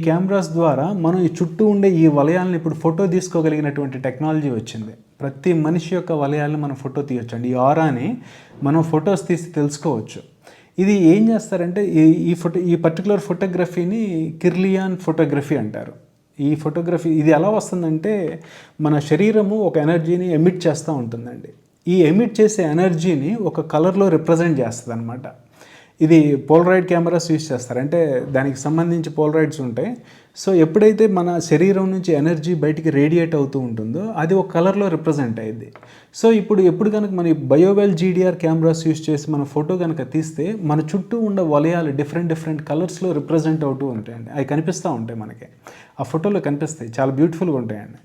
కెమెరాస్ ద్వారా మనం ఈ చుట్టూ ఉండే ఈ వలయాలను ఇప్పుడు ఫోటో తీసుకోగలిగినటువంటి టెక్నాలజీ వచ్చింది. ప్రతి మనిషి యొక్క వలయాలను మనం ఫోటో తీయొచ్చండి. ఈ ఆరాని మనం ఫొటోస్ తీసి తెలుసుకోవచ్చు. ఇది ఏం చేస్తారంటే ఈ పర్టికులర్ ఫోటోగ్రఫీని కిర్లియాన్ ఫోటోగ్రఫీ అంటారు. ఈ ఫోటోగ్రఫీ ఇది ఎలా వస్తుందంటే మన శరీరము ఒక ఎనర్జీని ఎమిట్ చేస్తూ ఉంటుందండి. ఈ ఎమిట్ చేసే ఎనర్జీని ఒక కలర్లో రిప్రజెంట్ చేస్తుంది అనమాట. ఇది పోలరాయిడ్ కెమెరాస్ యూజ్ చేస్తారు. అంటే దానికి సంబంధించి పోలరాయిడ్స్ ఉంటాయి. సో ఎప్పుడైతే మన శరీరం నుంచి ఎనర్జీ బయటికి రేడియేట్ అవుతూ ఉంటుందో అది ఒక కలర్లో రిప్రజెంట్ అయ్యింది. సో ఎప్పుడు కనుక మన బయోవెల్ జీడిఆర్ కెమెరాస్ యూజ్ చేసి మన ఫోటో కనుక తీస్తే మన చుట్టూ ఉన్న వలయాలు డిఫరెంట్ కలర్స్లో రిప్రజెంట్ అవుతూ ఉంటాయండి. అవి కనిపిస్తూ ఉంటాయి మనకి, ఆ ఫోటోలో కనిపిస్తాయి, చాలా బ్యూటిఫుల్గా ఉంటాయండి.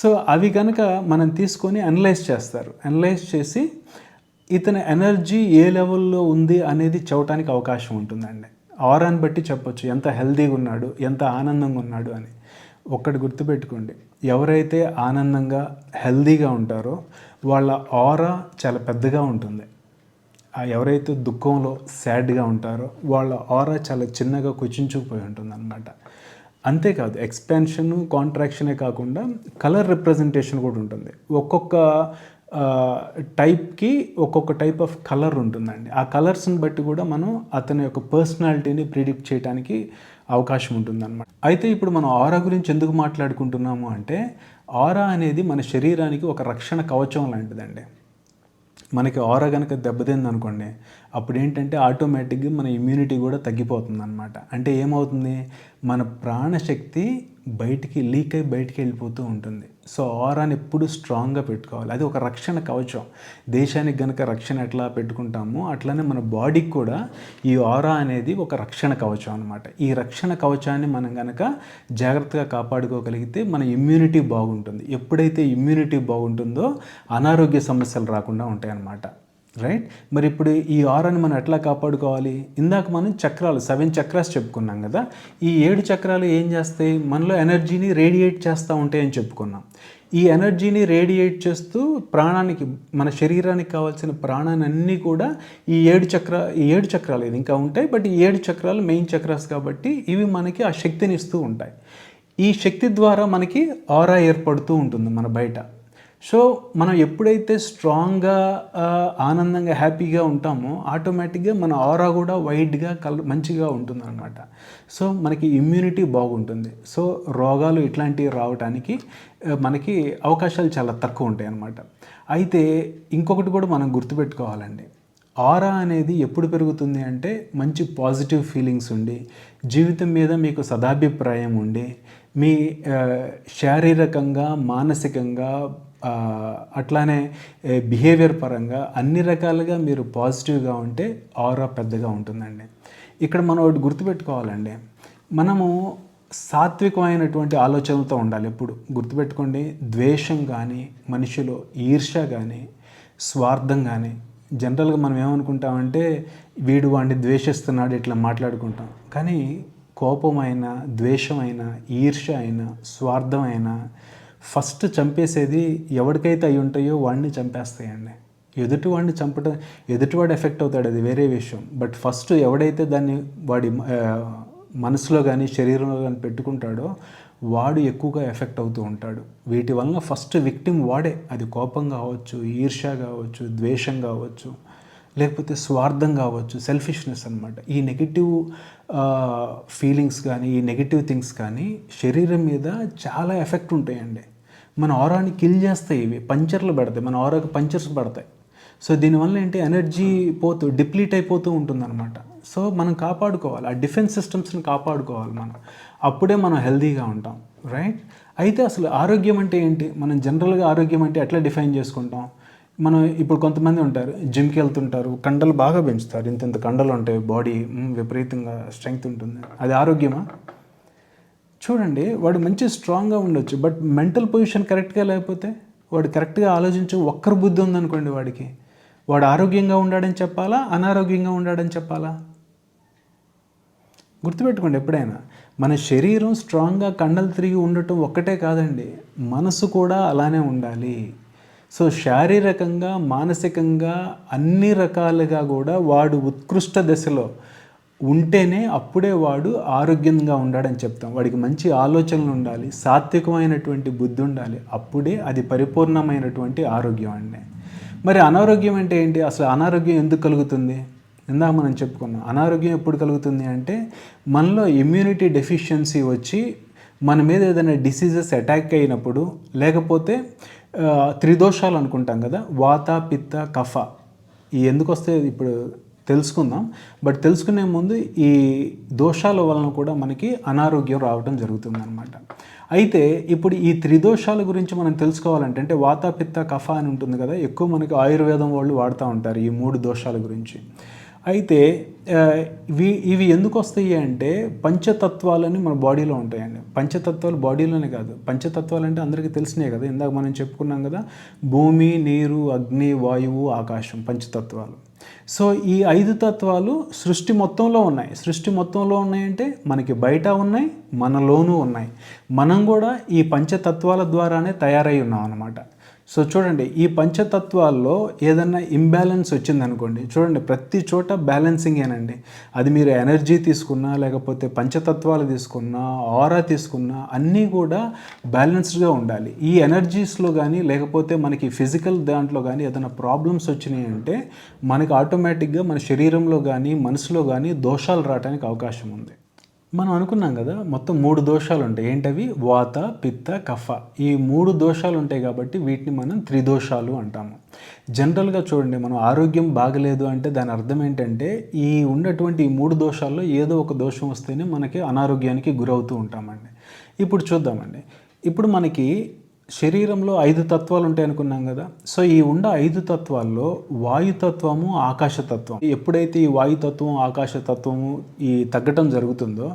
సో అవి కనుక మనం తీసుకొని అనలైజ్ చేస్తారు. అనలైజ్ చేసి ఇతని ఎనర్జీ ఏ లెవెల్లో ఉంది అనేది చెప్పడానికి అవకాశం ఉంటుందండి. ఆరాని బట్టి చెప్పొచ్చు ఎంత హెల్తీగా ఉన్నాడు, ఎంత ఆనందంగా ఉన్నాడు అని. ఒక్కటి గుర్తుపెట్టుకోండి, ఎవరైతే ఆనందంగా హెల్తీగా ఉంటారో వాళ్ళ ఆరా చాలా పెద్దగా ఉంటుంది. ఎవరైతే దుఃఖంలో సాడ్గా ఉంటారో వాళ్ళ ఆరా చాలా చిన్నగా కుచించుకుపోయి ఉంటుంది అన్నమాట. అంతేకాదు ఎక్స్పాన్షన్ కాంట్రాక్షనే కాకుండా కలర్ రిప్రజెంటేషన్ కూడా ఉంటుంది. ఒక్కొక్క టైప్కి ఒక్కొక్క టైప్ ఆఫ్ కలర్ ఉంటుందండి. ఆ కలర్స్ని బట్టి కూడా మనం అతని యొక్క పర్సనాలిటీని ప్రిడిక్ట్ చేయడానికి అవకాశం ఉంటుందన్నమాట. అయితే ఇప్పుడు మనం ఆరా గురించి ఎందుకు మాట్లాడుకుంటున్నాము అంటే, ఆరా అనేది మన శరీరానికి ఒక రక్షణ కవచం లాంటిదండి. మనకి ఆరా కనుక దెబ్బతిందనుకోండి, అప్పుడు ఏంటంటే ఆటోమేటిక్గా మన ఇమ్యూనిటీ కూడా తగ్గిపోతుంది అనమాట. అంటే ఏమవుతుంది, మన ప్రాణశక్తి బయటికి వెళ్ళిపోతూ ఉంటుంది. సో ఆరాని ఎప్పుడు స్ట్రాంగ్గా పెట్టుకోవాలి. అది ఒక రక్షణ కవచం. దేశానికి కనుక రక్షణ ఎట్లా పెట్టుకుంటామో అట్లానే మన బాడీకి కూడా ఈ ఆరా అనేది ఒక రక్షణ కవచం అనమాట. ఈ రక్షణ కవచాన్ని మనం కనుక జాగ్రత్తగా కాపాడుకోగలిగితే మన ఇమ్యూనిటీ బాగుంటుంది. ఎప్పుడైతే ఇమ్యూనిటీ బాగుంటుందో అనారోగ్య సమస్యలు రాకుండా ఉంటాయి అన్నమాట. రైట్. మరి ఇప్పుడు ఈ ఆరాని మనం ఎట్లా కాపాడుకోవాలి? ఇందాక మనం 7 చక్రాస్ చెప్పుకున్నాం కదా. ఈ 7 చక్రాలు ఏం చేస్తాయి? మనలో ఎనర్జీని రేడియేట్ చేస్తూ ఉంటాయని చెప్పుకున్నాం. ఈ ఎనర్జీని రేడియేట్ చేస్తూ ప్రాణానికి, మన శరీరానికి కావాల్సిన ప్రాణాన్ని అన్నీ కూడా ఈ 7 చక్రాలు ఇది ఇంకా ఉంటాయి. బట్ ఈ 7 చక్రాలు మెయిన్ చక్రాస్ కాబట్టి ఇవి మనకి ఆ శక్తిని ఇస్తూ ఉంటాయి. ఈ శక్తి ద్వారా మనకి ఆరా ఏర్పడుతూ ఉంటుంది మన బయట. సో మనం ఎప్పుడైతే స్ట్రాంగ్గా ఆనందంగా హ్యాపీగా ఉంటామో ఆటోమేటిక్గా మన ఆరా కూడా వైడ్గా మంచిగా ఉంటుందన్నమాట. సో మనకి ఇమ్యూనిటీ బాగుంటుంది. సో రోగాలు ఇట్లాంటివి రావడానికి మనకి అవకాశాలు చాలా తక్కువ ఉంటాయి అన్నమాట. అయితే ఇంకొకటి కూడా మనం గుర్తుపెట్టుకోవాలండి. ఆరా అనేది ఎప్పుడు పెరుగుతుంది అంటే మంచి పాజిటివ్ ఫీలింగ్స్ ఉండి, జీవితం మీద మీకు సదాభిప్రాయం ఉండి, మీ శారీరకంగా మానసికంగా అట్లానే బిహేవియర్ పరంగా అన్ని రకాలుగా మీరు పాజిటివ్గా ఉంటే ఆరా పెద్దగా ఉంటుందండి. ఇక్కడ మనం ఒకటి గుర్తుపెట్టుకోవాలండి, మనము సాత్వికమైనటువంటి ఆలోచనలతో ఉండాలి. ఎప్పుడు గుర్తుపెట్టుకోండి, ద్వేషం కానీ, మనిషిలో ఈర్ష్య కానీ, స్వార్థం కానీ, జనరల్గా మనం ఏమనుకుంటామంటే వీడు వాడిని ద్వేషిస్తున్నాడు ఇట్లా మాట్లాడుకుంటాం. కానీ కోపమైన, ద్వేషమైన, ఈర్ష్య అయినా, స్వార్థం అయినా ఫస్ట్ చంపేసేది ఎవరికైతే అయి ఉంటాయో వాడిని చంపేస్తాయండి. ఎదుటివాడిని చంపడం, ఎదుటివాడు ఎఫెక్ట్ అవుతాడు, అది వేరే విషయం. బట్ ఫస్ట్ ఎవడైతే దాన్ని వాడి మనసులో కానీ శరీరంలో కానీ పెట్టుకుంటాడో వాడు ఎక్కువగా ఎఫెక్ట్ అవుతూ ఉంటాడు. వీటి వలన ఫస్ట్ విక్టిమ్ వాడే. అది కోపం కావచ్చు, ఈర్ష్య కావచ్చు, ద్వేషం కావచ్చు, లేకపోతే స్వార్థం కావచ్చు, సెల్ఫిష్నెస్ అనమాట. ఈ నెగిటివ్ ఫీలింగ్స్ కానీ, ఈ నెగిటివ్ థింగ్స్ కానీ శరీరం మీద చాలా ఎఫెక్ట్ ఉంటాయండి. మన ఆరాని కిల్ చేస్తాయి, ఇవి పంచర్లు పెడతాయి, మన ఆరాకి పంచర్స్ పడతాయి. సో దీనివల్ల ఏంటి, ఎనర్జీ డిప్లీట్ అయిపోతూ ఉంటుందన్నమాట. సో మనం కాపాడుకోవాలి, ఆ డిఫెన్స్ సిస్టమ్స్ని కాపాడుకోవాలి మనం. అప్పుడే మనం హెల్తీగా ఉంటాం, రైట్? అయితే అసలు ఆరోగ్యం అంటే ఏంటి? మనం జనరల్గా ఆరోగ్యం అంటే ఎట్లా డిఫైన్ చేసుకుంటాం? మనం ఇప్పుడు కొంతమంది ఉంటారు, జిమ్కి వెళ్తుంటారు, కండలు బాగా పెంచుతారు, ఇంత కండలు ఉంటాయి, బాడీ విపరీతంగా స్ట్రెంగ్త్ ఉంటుంది. అది ఆరోగ్యమా? చూడండి, వాడు మంచి స్ట్రాంగ్గా ఉండొచ్చు, బట్ మెంటల్ పొజిషన్ కరెక్ట్గా లేకపోతే, వాడు కరెక్ట్గా ఆలోచించు ఒక్కరు బుద్ధి ఉందనుకోండి, వాడు ఆరోగ్యంగా ఉన్నాడని చెప్పాలా, అనారోగ్యంగా ఉన్నాడని చెప్పాలా? గుర్తుపెట్టుకోండి, ఎప్పుడైనా మన శరీరం స్ట్రాంగ్గా కండలు తిరిగి ఉండటం ఒక్కటే కాదండి, మనసు కూడా అలానే ఉండాలి. సో శారీరకంగా, మానసికంగా అన్ని రకాలుగా కూడా వాడు ఉత్కృష్ట దశలో ఉంటేనే అప్పుడే వాడు ఆరోగ్యంగా ఉండాడని చెప్తాం. వాడికి మంచి ఆలోచనలు ఉండాలి, సాత్వికమైనటువంటి బుద్ధి ఉండాలి, అప్పుడే అది పరిపూర్ణమైనటువంటి ఆరోగ్యం అండి. మరి అనారోగ్యం అంటే ఏంటి? అసలు అనారోగ్యం ఎందుకు కలుగుతుంది? ఇందాక మనం చెప్పుకున్నాం, అనారోగ్యం ఎప్పుడు కలుగుతుంది అంటే మనలో ఇమ్యూనిటీ డెఫిషియన్సీ వచ్చి మన మీద ఏదైనా డిసీజెస్ అటాక్ అయినప్పుడు, లేకపోతే త్రిదోషాలు అనుకుంటాం కదా, వాత, పిత్త, కఫ, ఈ ఎందుకు వస్తే ఇప్పుడు తెలుసుకుందాం. బట్ తెలుసుకునే ముందు ఈ దోషాల వలన కూడా మనకి అనారోగ్యం రావడం జరుగుతుందన్నమాట. అయితే ఇప్పుడు ఈ త్రిదోషాల గురించి మనం తెలుసుకోవాలంటే, అంటే వాత, పిత్త, కఫ అని ఉంటుంది కదా, ఎక్కువ మనకి ఆయుర్వేదం వాళ్ళు వాడుతూ ఉంటారు ఈ 3 దోషాల గురించి. అయితే ఇవి ఎందుకు వస్తాయి అంటే, పంచతత్వాలని మన బాడీలో ఉంటాయండి. పంచతత్వాలు బాడీలోనే కాదు, పంచతత్వాలు అంటే అందరికీ తెలిసినాయి కదా, ఇందాక మనం చెప్పుకున్నాం కదా, భూమి, నీరు, అగ్ని, వాయువు, ఆకాశం, పంచతత్వాలు. సో ఈ 5 తత్వాలు సృష్టి మొత్తంలో ఉన్నాయి. సృష్టి మొత్తంలో ఉన్నాయంటే మనకి బయట ఉన్నాయి, మనలోనూ ఉన్నాయి. మనం కూడా ఈ పంచతత్వాల ద్వారానే తయారై ఉన్నాం అన్నమాట. సో చూడండి, ఈ పంచతత్వాల్లో ఏదన్నా ఇంబ్యాలెన్స్ వచ్చిందనుకోండి, చూడండి ప్రతి చోట బ్యాలెన్సింగేనండి. అది మీరు ఎనర్జీ తీసుకున్నా, లేకపోతే పంచతత్వాలు తీసుకున్నా, ఆరా తీసుకున్నా, అన్నీ కూడా బ్యాలెన్స్డ్గా ఉండాలి. ఈ ఎనర్జీస్లో కానీ, లేకపోతే మనకి ఫిజికల్ దాంట్లో కానీ ఏదైనా ప్రాబ్లమ్స్ వచ్చినాయి అంటే మనకి ఆటోమేటిక్గా మన శరీరంలో కానీ, మనసులో కానీ దోషాలు రావడానికి అవకాశం ఉంది. మనం అనుకున్నాం కదా, మొత్తం 3 దోషాలు ఉంటాయి. ఏంటవి? వాత, పిత్త, కఫ. ఈ 3 దోషాలు ఉంటాయి కాబట్టి వీటిని మనం త్రిదోషాలు అంటాము. జనరల్గా చూడండి, మనం ఆరోగ్యం బాగలేదు అంటే దాని అర్థం ఏంటంటే, ఈ ఉన్నటువంటి ఈ 3 దోషాల్లో ఏదో ఒక దోషం వస్తేనే మనకి అనారోగ్యానికి గురవుతూ ఉంటామండి. ఇప్పుడు చూద్దామండి, ఇప్పుడు మనకి శరీరంలో 5 తత్వాలు ఉంటాయి అనుకున్నాం కదా. సో ఈ 5 తత్వాల్లో వాయుతత్వము, ఆకాశతత్వం, ఎప్పుడైతే ఈ వాయుతత్వం, ఆకాశతత్వము ఈ తగ్గటం జరుగుతుందో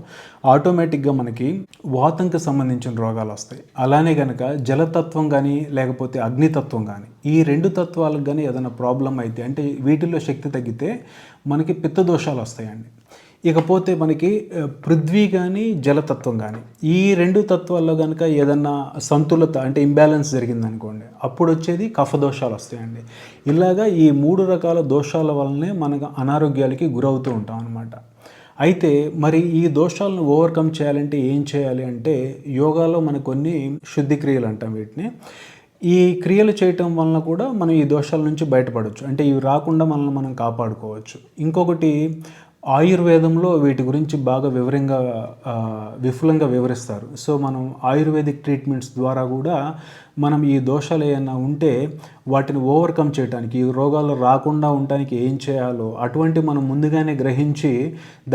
ఆటోమేటిక్గా మనకి వాతంకి సంబంధించిన రోగాలు వస్తాయి. అలానే కనుక జలతత్వం కానీ, లేకపోతే అగ్నితత్వం కానీ, ఈ 2 తత్వాలకు కానీ ఏదైనా ప్రాబ్లం అయితే, అంటే వీటిల్లో శక్తి తగ్గితే మనకి పిత్త దోషాలు వస్తాయండి. ఇకపోతే మనకి పృథ్వీ కానీ, జలతత్వం కానీ, ఈ 2 తత్వాల్లో కనుక ఏదన్నా సంతులత అంటే ఇంబ్యాలెన్స్ జరిగిందనుకోండి, అప్పుడు వచ్చేది కఫదోషాలు వస్తాయండి. ఇలాగా ఈ 3 రకాల దోషాల వల్లనే మనకు అనారోగ్యాలకి గురవుతూ ఉంటాం అన్నమాట. అయితే మరి ఈ దోషాలను ఓవర్కమ్ చేయాలంటే ఏం చేయాలి అంటే, యోగాలో మనకు కొన్ని శుద్ధి క్రియలు అంటాం వీటిని. ఈ క్రియలు చేయటం వలన కూడా మనం ఈ దోషాల నుంచి బయటపడవచ్చు, అంటే ఇవి రాకుండా మనల్ని మనం కాపాడుకోవచ్చు. ఇంకొకటి, ఆయుర్వేదంలో వీటి గురించి బాగా విపులంగా వివరిస్తారు. సో మనం ఆయుర్వేదిక్ ట్రీట్మెంట్స్ ద్వారా కూడా మనం ఈ దోషాలు ఏమైనా ఉంటే వాటిని ఓవర్కమ్ చేయడానికి, ఈ రోగాలు రాకుండా ఉండడానికి ఏం చేయాలో అటువంటి మనం ముందుగానే గ్రహించి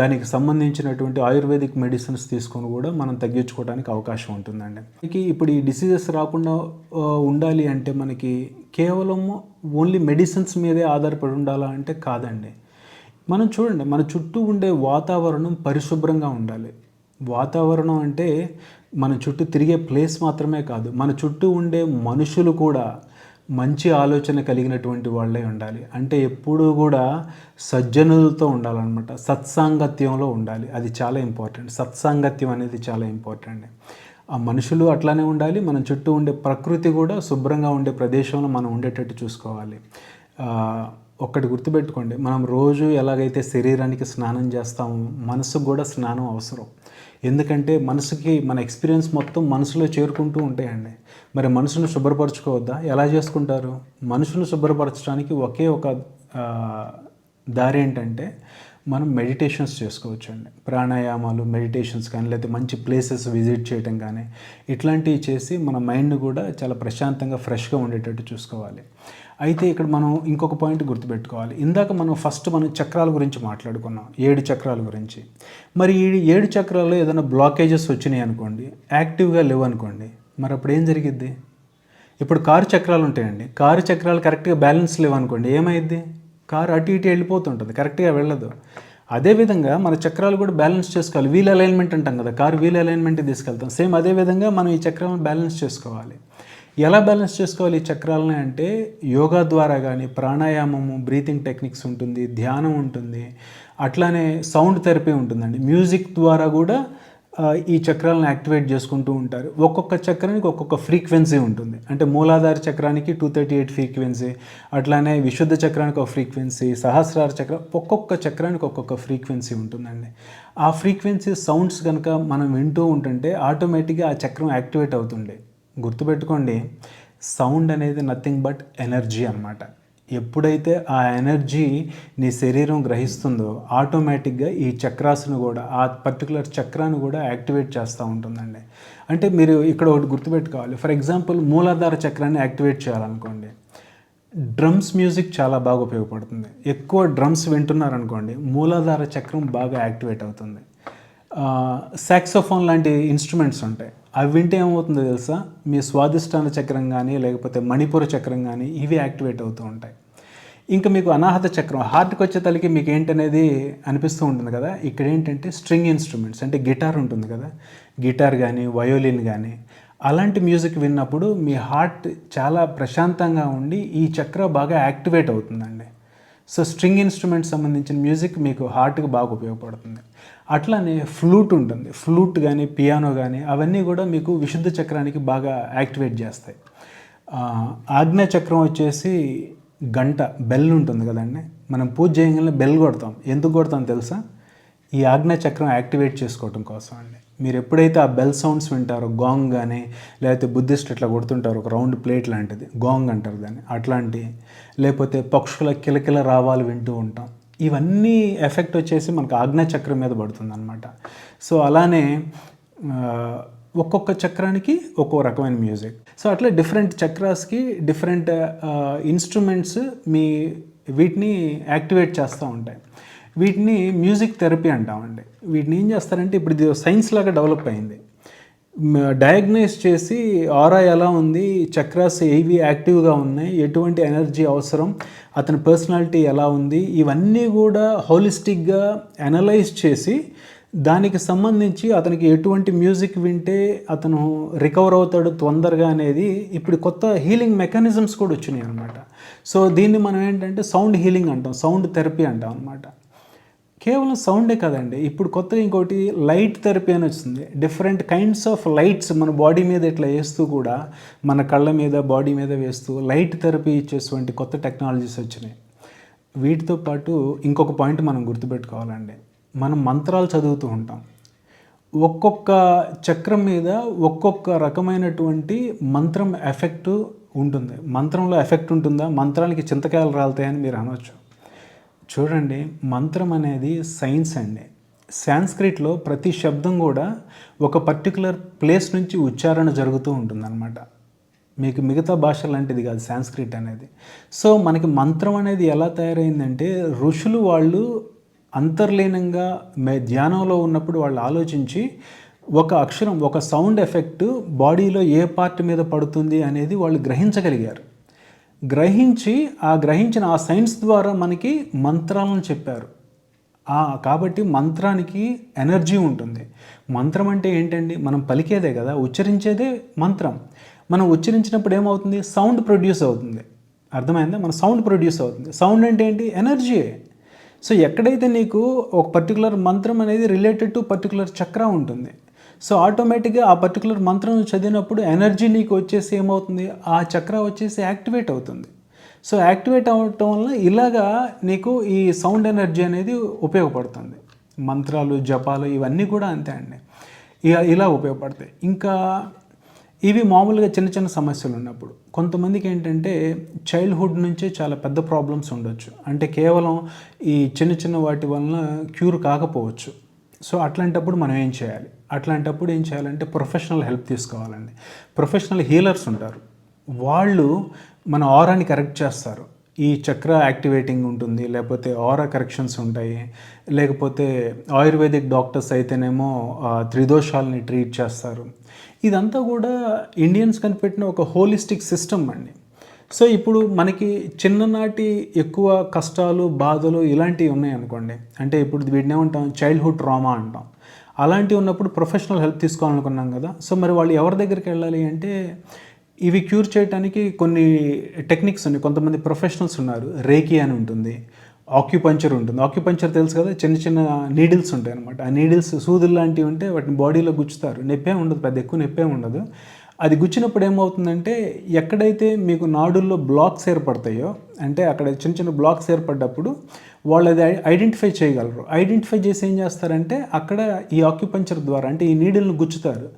దానికి సంబంధించినటువంటి ఆయుర్వేదిక్ మెడిసిన్స్ తీసుకొని కూడా మనం తగ్గించుకోవడానికి అవకాశం ఉంటుందండి. ఇప్పుడు ఈ డిసీజెస్ రాకుండా ఉండాలి అంటే మనకి కేవలం ఓన్లీ మెడిసిన్స్ మీదే ఆధారపడి ఉండాలా అంటే కాదండి. మనం చూడండి, మన చుట్టూ ఉండే వాతావరణం పరిశుభ్రంగా ఉండాలి. వాతావరణం అంటే మన చుట్టూ తిరిగే ప్లేస్ మాత్రమే కాదు, మన చుట్టూ ఉండే మనుషులు కూడా మంచి ఆలోచన కలిగినటువంటి వాళ్ళే ఉండాలి. అంటే ఎప్పుడూ కూడా సజ్జనులతో ఉండాలన్నమాట, సత్సాంగత్యంలో ఉండాలి. అది చాలా ఇంపార్టెంట్. సత్సాంగత్యం అనేది చాలా ఇంపార్టెంట్. ఆ మనుషులు అట్లానే ఉండాలి, మన చుట్టూ ఉండే ప్రకృతి కూడా శుభ్రంగా ఉండే ప్రదేశంలో మనం ఉండేటట్టు చూసుకోవాలి. ఒక్కటి గుర్తుపెట్టుకోండి, మనం రోజు ఎలాగైతే శరీరానికి స్నానం చేస్తామో మనసుకు కూడా స్నానం అవసరం. ఎందుకంటే మనసుకి మన ఎక్స్పీరియన్స్ మొత్తం మనసులో చేరుకుంటూ ఉంటాయండి. మరి మనసును శుభ్రపరచుకోవద్దా? ఎలా చేసుకుంటారు? మనసును శుభ్రపరచడానికి ఒకే ఒక దారి ఏంటంటే మనం మెడిటేషన్స్ చేసుకోవచ్చండి. ప్రాణాయామాలు, మెడిటేషన్స్ కానీ, లేకపోతే మంచి ప్లేసెస్ విజిట్ చేయటం కానీ, ఇట్లాంటివి చేసి మన మైండ్ కూడా చాలా ప్రశాంతంగా, ఫ్రెష్గా ఉండేటట్టు చూసుకోవాలి. అయితే ఇక్కడ మనం ఇంకొక పాయింట్ గుర్తుపెట్టుకోవాలి. ఇందాక మనం చక్రాల గురించి మాట్లాడుకున్నాం, 7 చక్రాల గురించి. మరి ఈ 7 చక్రాల్లో ఏదైనా బ్లాకేజెస్ వచ్చినాయి అనుకోండి, యాక్టివ్గా లేవు అనుకోండి, మరి అప్పుడు ఏం జరిగిద్ది? ఇప్పుడు కారు చక్రాలు ఉంటాయండి, కారు చక్రాలు కరెక్ట్గా బ్యాలెన్స్ లేవు అనుకోండి, ఏమైద్ది? కారు అటు ఇటు వెళ్ళిపోతుంటుంది, కరెక్ట్గా వెళ్ళదు. అదేవిధంగా మన చక్రాలు కూడా బ్యాలెన్స్ చేసుకోవాలి. వీల్ అలైన్మెంట్ అంటాం కదా, కారు వీల్ అలైన్మెంట్ తీసుకెళ్తాం. సేమ్ అదేవిధంగా మనం ఈ చక్రాలను బ్యాలెన్స్ చేసుకోవాలి. ఎలా బ్యాలెన్స్ చేసుకోవాలి ఈ చక్రాలని అంటే, యోగా ద్వారా కానీ, ప్రాణాయామము, బ్రీతింగ్ టెక్నిక్స్ ఉంటుంది, ధ్యానం ఉంటుంది, అట్లానే సౌండ్ థెరపీ ఉంటుందండి. మ్యూజిక్ ద్వారా కూడా ఈ చక్రాలను యాక్టివేట్ చేసుకుంటూ ఉంటారు. ఒక్కొక్క చక్రానికి ఒక్కొక్క ఫ్రీక్వెన్సీ ఉంటుంది. అంటే మూలాధార చక్రానికి 238 ఫ్రీక్వెన్సీ, అట్లానే విశుద్ధ చక్రానికి ఒక ఫ్రీక్వెన్సీ, సహస్రార చక్రం, ఒక్కొక్క చక్రానికి ఒక్కొక్క ఫ్రీక్వెన్సీ ఉంటుందండి. ఆ ఫ్రీక్వెన్సీ సౌండ్స్ కనుక మనం వింటూ ఉంటుంటే ఆటోమేటిక్గా ఆ చక్రం యాక్టివేట్ అవుతుండే. గుర్తుపెట్టుకోండి, సౌండ్ అనేది నథింగ్ బట్ ఎనర్జీ అన్నమాట. ఎప్పుడైతే ఆ ఎనర్జీ నీ శరీరం గ్రహిస్తుందో ఆటోమేటిక్గా ఈ చక్రాస్ను కూడా, ఆ పర్టికులర్ చక్రాన్ని కూడా యాక్టివేట్ చేస్తూ ఉంటుందండి. అంటే మీరు ఇక్కడ ఒకటి గుర్తుపెట్టుకోవాలి. ఫర్ ఎగ్జాంపుల్ మూలాధార చక్రాన్ని యాక్టివేట్ చేయాలనుకోండి, డ్రమ్స్ మ్యూజిక్ చాలా బాగా ఉపయోగపడుతుంది. ఎక్కువ డ్రమ్స్ వింటున్నారనుకోండి, మూలాధార చక్రం బాగా యాక్టివేట్ అవుతుంది. సాక్సోఫోన్ లాంటి ఇన్స్ట్రుమెంట్స్ ఉంటాయి, అవి వింటే ఏమవుతుందో తెలుసా? మీ స్వాదిష్టాన చక్రం కానీ, లేకపోతే మణిపుర చక్రం కానీ, ఇవి యాక్టివేట్ అవుతూ ఉంటాయి. ఇంకా మీకు అనాహత చక్రం, హార్ట్కి వచ్చే తలకి మీకు ఏంటనేది అనిపిస్తూ ఉంటుంది కదా. ఇక్కడ ఏంటంటే స్ట్రింగ్ ఇన్స్ట్రుమెంట్స్, అంటే గిటార్ ఉంటుంది కదా, గిటార్ కానీ, వయోలిన్ కానీ, అలాంటి మ్యూజిక్ విన్నప్పుడు మీ హార్ట్ చాలా ప్రశాంతంగా ఉండి ఈ చక్ర బాగా యాక్టివేట్ అవుతుందండి. సో స్ట్రింగ్ ఇన్స్ట్రుమెంట్ సంబంధించిన మ్యూజిక్ మీకు హార్ట్కి బాగా ఉపయోగపడుతుంది. అట్లానే ఫ్లూట్ ఉంటుంది, ఫ్లూట్ కానీ, పియానో కానీ, అవన్నీ కూడా మీకు విశుద్ధ చక్రానికి బాగా యాక్టివేట్ చేస్తాయి. ఆజ్ఞా చక్రం వచ్చేసి గంట, బెల్ ఉంటుంది కదండి, మనం పూజ చేయగానే బెల్ కొడతాం. ఎందుకు కొడతాం తెలుసా? ఈ ఆజ్ఞా చక్రం యాక్టివేట్ చేసుకోవటం కోసం అండి. మీరు ఎప్పుడైతే ఆ బెల్ సౌండ్స్ వింటారో, గాంగ్ కానీ, లేకపోతే బుద్ధిస్ట్ ఇట్లా కొడుతుంటారు, ఒక రౌండ్ ప్లేట్ లాంటిది, గాంగ్ అంటారు దాన్ని, అట్లాంటి, లేకపోతే పక్షుల కిలకిల రావాలు వింటూ ఉంటాం. ఇవన్నీ ఎఫెక్ట్ వచ్చేసి మనకు ఆజ్ఞా చక్రం మీద పడుతుంది అనమాట. సో అలానే ఒక్కొక్క చక్రానికి ఒక్కో రకమైన మ్యూజిక్. సో అట్లా డిఫరెంట్ చక్రాస్కి డిఫరెంట్ ఇన్స్ట్రుమెంట్స్ వీటిని యాక్టివేట్ చేస్తూ ఉంటాయి. వీటిని మ్యూజిక్ థెరపీ అంటామండి. వీటిని ఏం చేస్తారంటే, ఇప్పుడు ఇది సైన్స్ లాగా డెవలప్ అయింది. డయాగ్నైజ్ చేసి ఆరా ఎలా ఉంది, చక్రాస్ ఏవి యాక్టివ్గా ఉన్నాయి, ఎటువంటి ఎనర్జీ అవసరం, అతని పర్సనాలిటీ ఎలా ఉంది, ఇవన్నీ కూడా హోలిస్టిక్గా అనలైజ్ చేసి దానికి సంబంధించి అతనికి ఎటువంటి మ్యూజిక్ వింటే అతను రికవర్ అవుతాడు తొందరగా అనేది ఇప్పుడు కొత్త హీలింగ్ మెకానిజమ్స్ కూడా వచ్చినాయి అనమాట. సో దీన్ని మనం ఏంటంటే సౌండ్ హీలింగ్ అంటాం, సౌండ్ థెరపీ అంటాం అనమాట. కేవలం సౌండే కదండి, ఇప్పుడు కొత్తగా ఇంకోటి లైట్ థెరపీ అని వచ్చింది. డిఫరెంట్ కైండ్స్ ఆఫ్ లైట్స్ మన బాడీ మీద ఇట్లా వేస్తూ కూడా, మన కళ్ళ మీద, బాడీ మీద వేస్తూ లైట్ థెరపీ ఇచ్చేటువంటి కొత్త టెక్నాలజీస్ వచ్చినాయి. వీటితో పాటు ఇంకొక పాయింట్ మనం గుర్తుపెట్టుకోవాలండి. మనం మంత్రాలు చదువుతూ ఉంటాం, ఒక్కొక్క చక్రం మీద ఒక్కొక్క రకమైనటువంటి మంత్రం ఎఫెక్ట్ ఉంటుంది. మంత్రంలో ఎఫెక్ట్ ఉంటుందా, మంత్రానికి చింతకాయలు రాలుతాయని మీరు అనవచ్చు. చూడండి, మంత్రం అనేది సైన్స్ అండి. సాంస్క్రిట్లో ప్రతి శబ్దం కూడా ఒక పర్టికులర్ ప్లేస్ నుంచి ఉచ్చారణ జరుగుతూ ఉంటుందన్నమాట. మీకు మిగతా భాష లాంటిది కాదు సాంస్క్రిట్ అనేది. సో మనకి మంత్రం అనేది ఎలా తయారైందంటే, ఋషులు వాళ్ళు అంతర్లీనంగా ధ్యానంలో ఉన్నప్పుడు వాళ్ళు ఆలోచించి ఒక అక్షరం, ఒక సౌండ్ ఎఫెక్ట్ బాడీలో ఏ పార్ట్ మీద పడుతుంది అనేది వాళ్ళు గ్రహించగలిగారు. గ్రహించిన ఆ సైన్స్ ద్వారా మనకి మంత్రాలను చెప్పారు. కాబట్టి మంత్రానికి ఎనర్జీ ఉంటుంది. మంత్రం అంటే ఏంటండి, మనం పలికేదే కదా, ఉచ్చరించేదే మంత్రం. మనం ఉచ్చరించినప్పుడు ఏమవుతుంది, సౌండ్ ప్రొడ్యూస్ అవుతుంది. అర్థమైందా? మన సౌండ్ ప్రొడ్యూస్ అవుతుంది. సౌండ్ అంటే ఏంటి, ఎనర్జీ. సో ఎక్కడైతే నీకు ఒక పర్టికులర్ మంత్రం అనేది రిలేటెడ్ టు పర్టికులర్ చక్ర ఉంటుంది, సో ఆటోమేటిక్గా ఆ పర్టికులర్ మంత్రం చదివినప్పుడు ఎనర్జీ నీకు వచ్చేసి ఏమవుతుంది, ఆ చక్ర వచ్చేసి యాక్టివేట్ అవుతుంది. సో యాక్టివేట్ అవ్వటం వల్ల ఇలాగా నీకు ఈ సౌండ్ ఎనర్జీ అనేది ఉపయోగపడుతుంది. మంత్రాలు, జపాలు ఇవన్నీ కూడా అంతే అండి, ఇలా ఉపయోగపడతాయి. ఇంకా ఇవి మామూలుగా చిన్న చిన్న సమస్యలు ఉన్నప్పుడు. కొంతమందికి ఏంటంటే చైల్డ్‌హుడ్ నుంచే చాలా పెద్ద ప్రాబ్లమ్స్ ఉండొచ్చు. అంటే కేవలం ఈ చిన్న చిన్న వాటి వలన క్యూర్ కాకపోవచ్చు. సో అట్లాంటప్పుడు మనం ఏం చేయాలి? అట్లాంటప్పుడు ఏం చేయాలంటే ప్రొఫెషనల్ హెల్ప్ తీసుకోవాలండి. ప్రొఫెషనల్ హీలర్స్ ఉంటారు. వాళ్ళు మన ఆరాని కరెక్ట్ చేస్తారు. ఈ చక్ర యాక్టివేటింగ్ ఉంటుంది, లేకపోతే ఆరా కరెక్షన్స్ ఉంటాయి, లేకపోతే ఆయుర్వేదిక్ డాక్టర్స్ అయితేనేమో త్రిదోషాలని ట్రీట్ చేస్తారు. ఇదంతా కూడా ఇండియన్స్ కనిపెట్టిన ఒక హోలిస్టిక్ సిస్టమ్ అండి. సో ఇప్పుడు మనకి చిన్ననాటి ఎక్కువ కష్టాలు, బాధలు ఇలాంటివి ఉన్నాయనుకోండి, అంటే ఇప్పుడు వీటిని ఏమంటాం, చైల్డ్‌హుడ్ ట్రామా అంటాం. అలాంటివి ఉన్నప్పుడు ప్రొఫెషనల్ హెల్ప్ తీసుకోవాలనుకున్నాం కదా. సో మరి వాళ్ళు ఎవరి దగ్గరికి వెళ్ళాలి అంటే, ఇవి క్యూర్ చేయడానికి కొన్ని టెక్నిక్స్ ఉన్నాయి. కొంతమంది ప్రొఫెషనల్స్ ఉన్నారు. రేకి అని ఉంటుంది, ఆక్యుపంచర్ ఉంటుంది. ఆక్యుపంచర్ తెలుసు కదా, చిన్న చిన్న నీడిల్స్ ఉంటాయి అనమాట. ఆ నీడిల్స్ సూదులు లాంటివి ఉంటే వాటిని బాడీలో గుచ్చుతారు. నొప్పే ఉండదు, పెద్ద ఎక్కువ నొప్పే ఉండదు. అది గుచ్చినప్పుడు ఏమవుతుందంటే, ఎక్కడైతే మీకు నాడుల్లో బ్లాక్స్ ఏర్పడతాయో, అంటే అక్కడ చిన్న చిన్న బ్లాక్స్ ఏర్పడ్డప్పుడు వాళ్ళు అది ఐడెంటిఫై చేయగలరు. ఐడెంటిఫై చేసి ఏం చేస్తారంటే, అక్కడ ఈ ఆక్యుపంచర్ ద్వారా అంటే ఈ నీడిల్ని గుచ్చుతారు.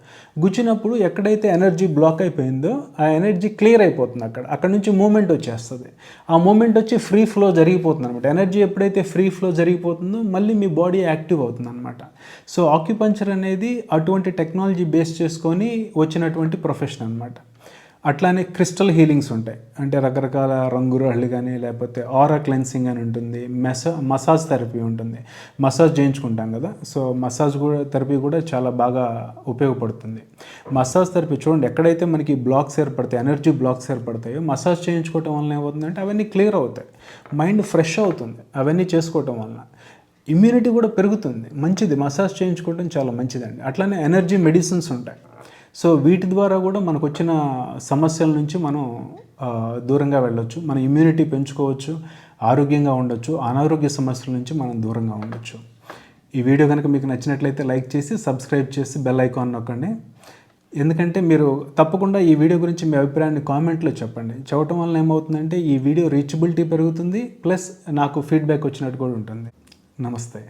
గుచ్చినప్పుడు ఎక్కడైతే ఎనర్జీ బ్లాక్ అయిపోయిందో ఆ ఎనర్జీ క్లియర్ అయిపోతుంది. అక్కడ నుంచి మూమెంట్ వచ్చేస్తుంది. ఆ మూమెంట్ వచ్చి ఫ్రీ ఫ్లో జరిగిపోతుంది అనమాట. ఎనర్జీ ఎప్పుడైతే ఫ్రీ ఫ్లో జరిగిపోతుందో మళ్ళీ మీ బాడీ యాక్టివ్ అవుతుంది అనమాట. సో ఆక్యుపంచర్ అనేది అటువంటి టెక్నాలజీ బేస్ చేసుకొని వచ్చినటువంటి ప్రొఫెషన్ అనమాట. అట్లానే క్రిస్టల్ హీలింగ్స్ ఉంటాయి. అంటే రకరకాల రంగురాళ్ళు కానీ, లేకపోతే ఆరా క్లెన్సింగ్ అని ఉంటుంది, మసాజ్ థెరపీ ఉంటుంది. మసాజ్ చేయించుకుంటాం కదా, సో మసాజ్ థెరపీ కూడా చాలా బాగా ఉపయోగపడుతుంది. మసాజ్ థెరపీ చూడండి, ఎక్కడైతే మనకి బ్లాక్స్ ఏర్పడతాయి, ఎనర్జీ బ్లాక్స్ ఏర్పడతాయో, మసాజ్ చేయించుకోవటం వలన ఏమవుతుందంటే అవన్నీ క్లియర్ అవుతాయి, మైండ్ ఫ్రెష్ అవుతుంది. అవన్నీ చేసుకోవటం వలన ఇమ్యూనిటీ కూడా పెరుగుతుంది. మంచిది, మసాజ్ చేయించుకోవడం చాలా మంచిదండి. అట్లానే ఎనర్జీ మెడిసిన్స్ ఉంటాయి. సో వీటి ద్వారా కూడా మనకు వచ్చిన సమస్యల నుంచి మనం దూరంగా వెళ్ళొచ్చు, మన ఇమ్యూనిటీ పెంచుకోవచ్చు, ఆరోగ్యంగా ఉండొచ్చు, అనారోగ్య సమస్యల నుంచి మనం దూరంగా ఉండొచ్చు. ఈ వీడియో కనుక మీకు నచ్చినట్లయితే లైక్ చేసి, సబ్స్క్రైబ్ చేసి, బెల్ ఐకాన్ నొక్కండి. ఎందుకంటే మీరు తప్పకుండా ఈ వీడియో గురించి మీ అభిప్రాయాన్ని కామెంట్లో చెప్పండి. చెప్పడం వల్ల ఏమవుతుందంటే ఈ వీడియో రీచబిలిటీ పెరుగుతుంది, ప్లస్ నాకు ఫీడ్బ్యాక్ వచ్చినట్టు కూడా ఉంటుంది. నమస్తే.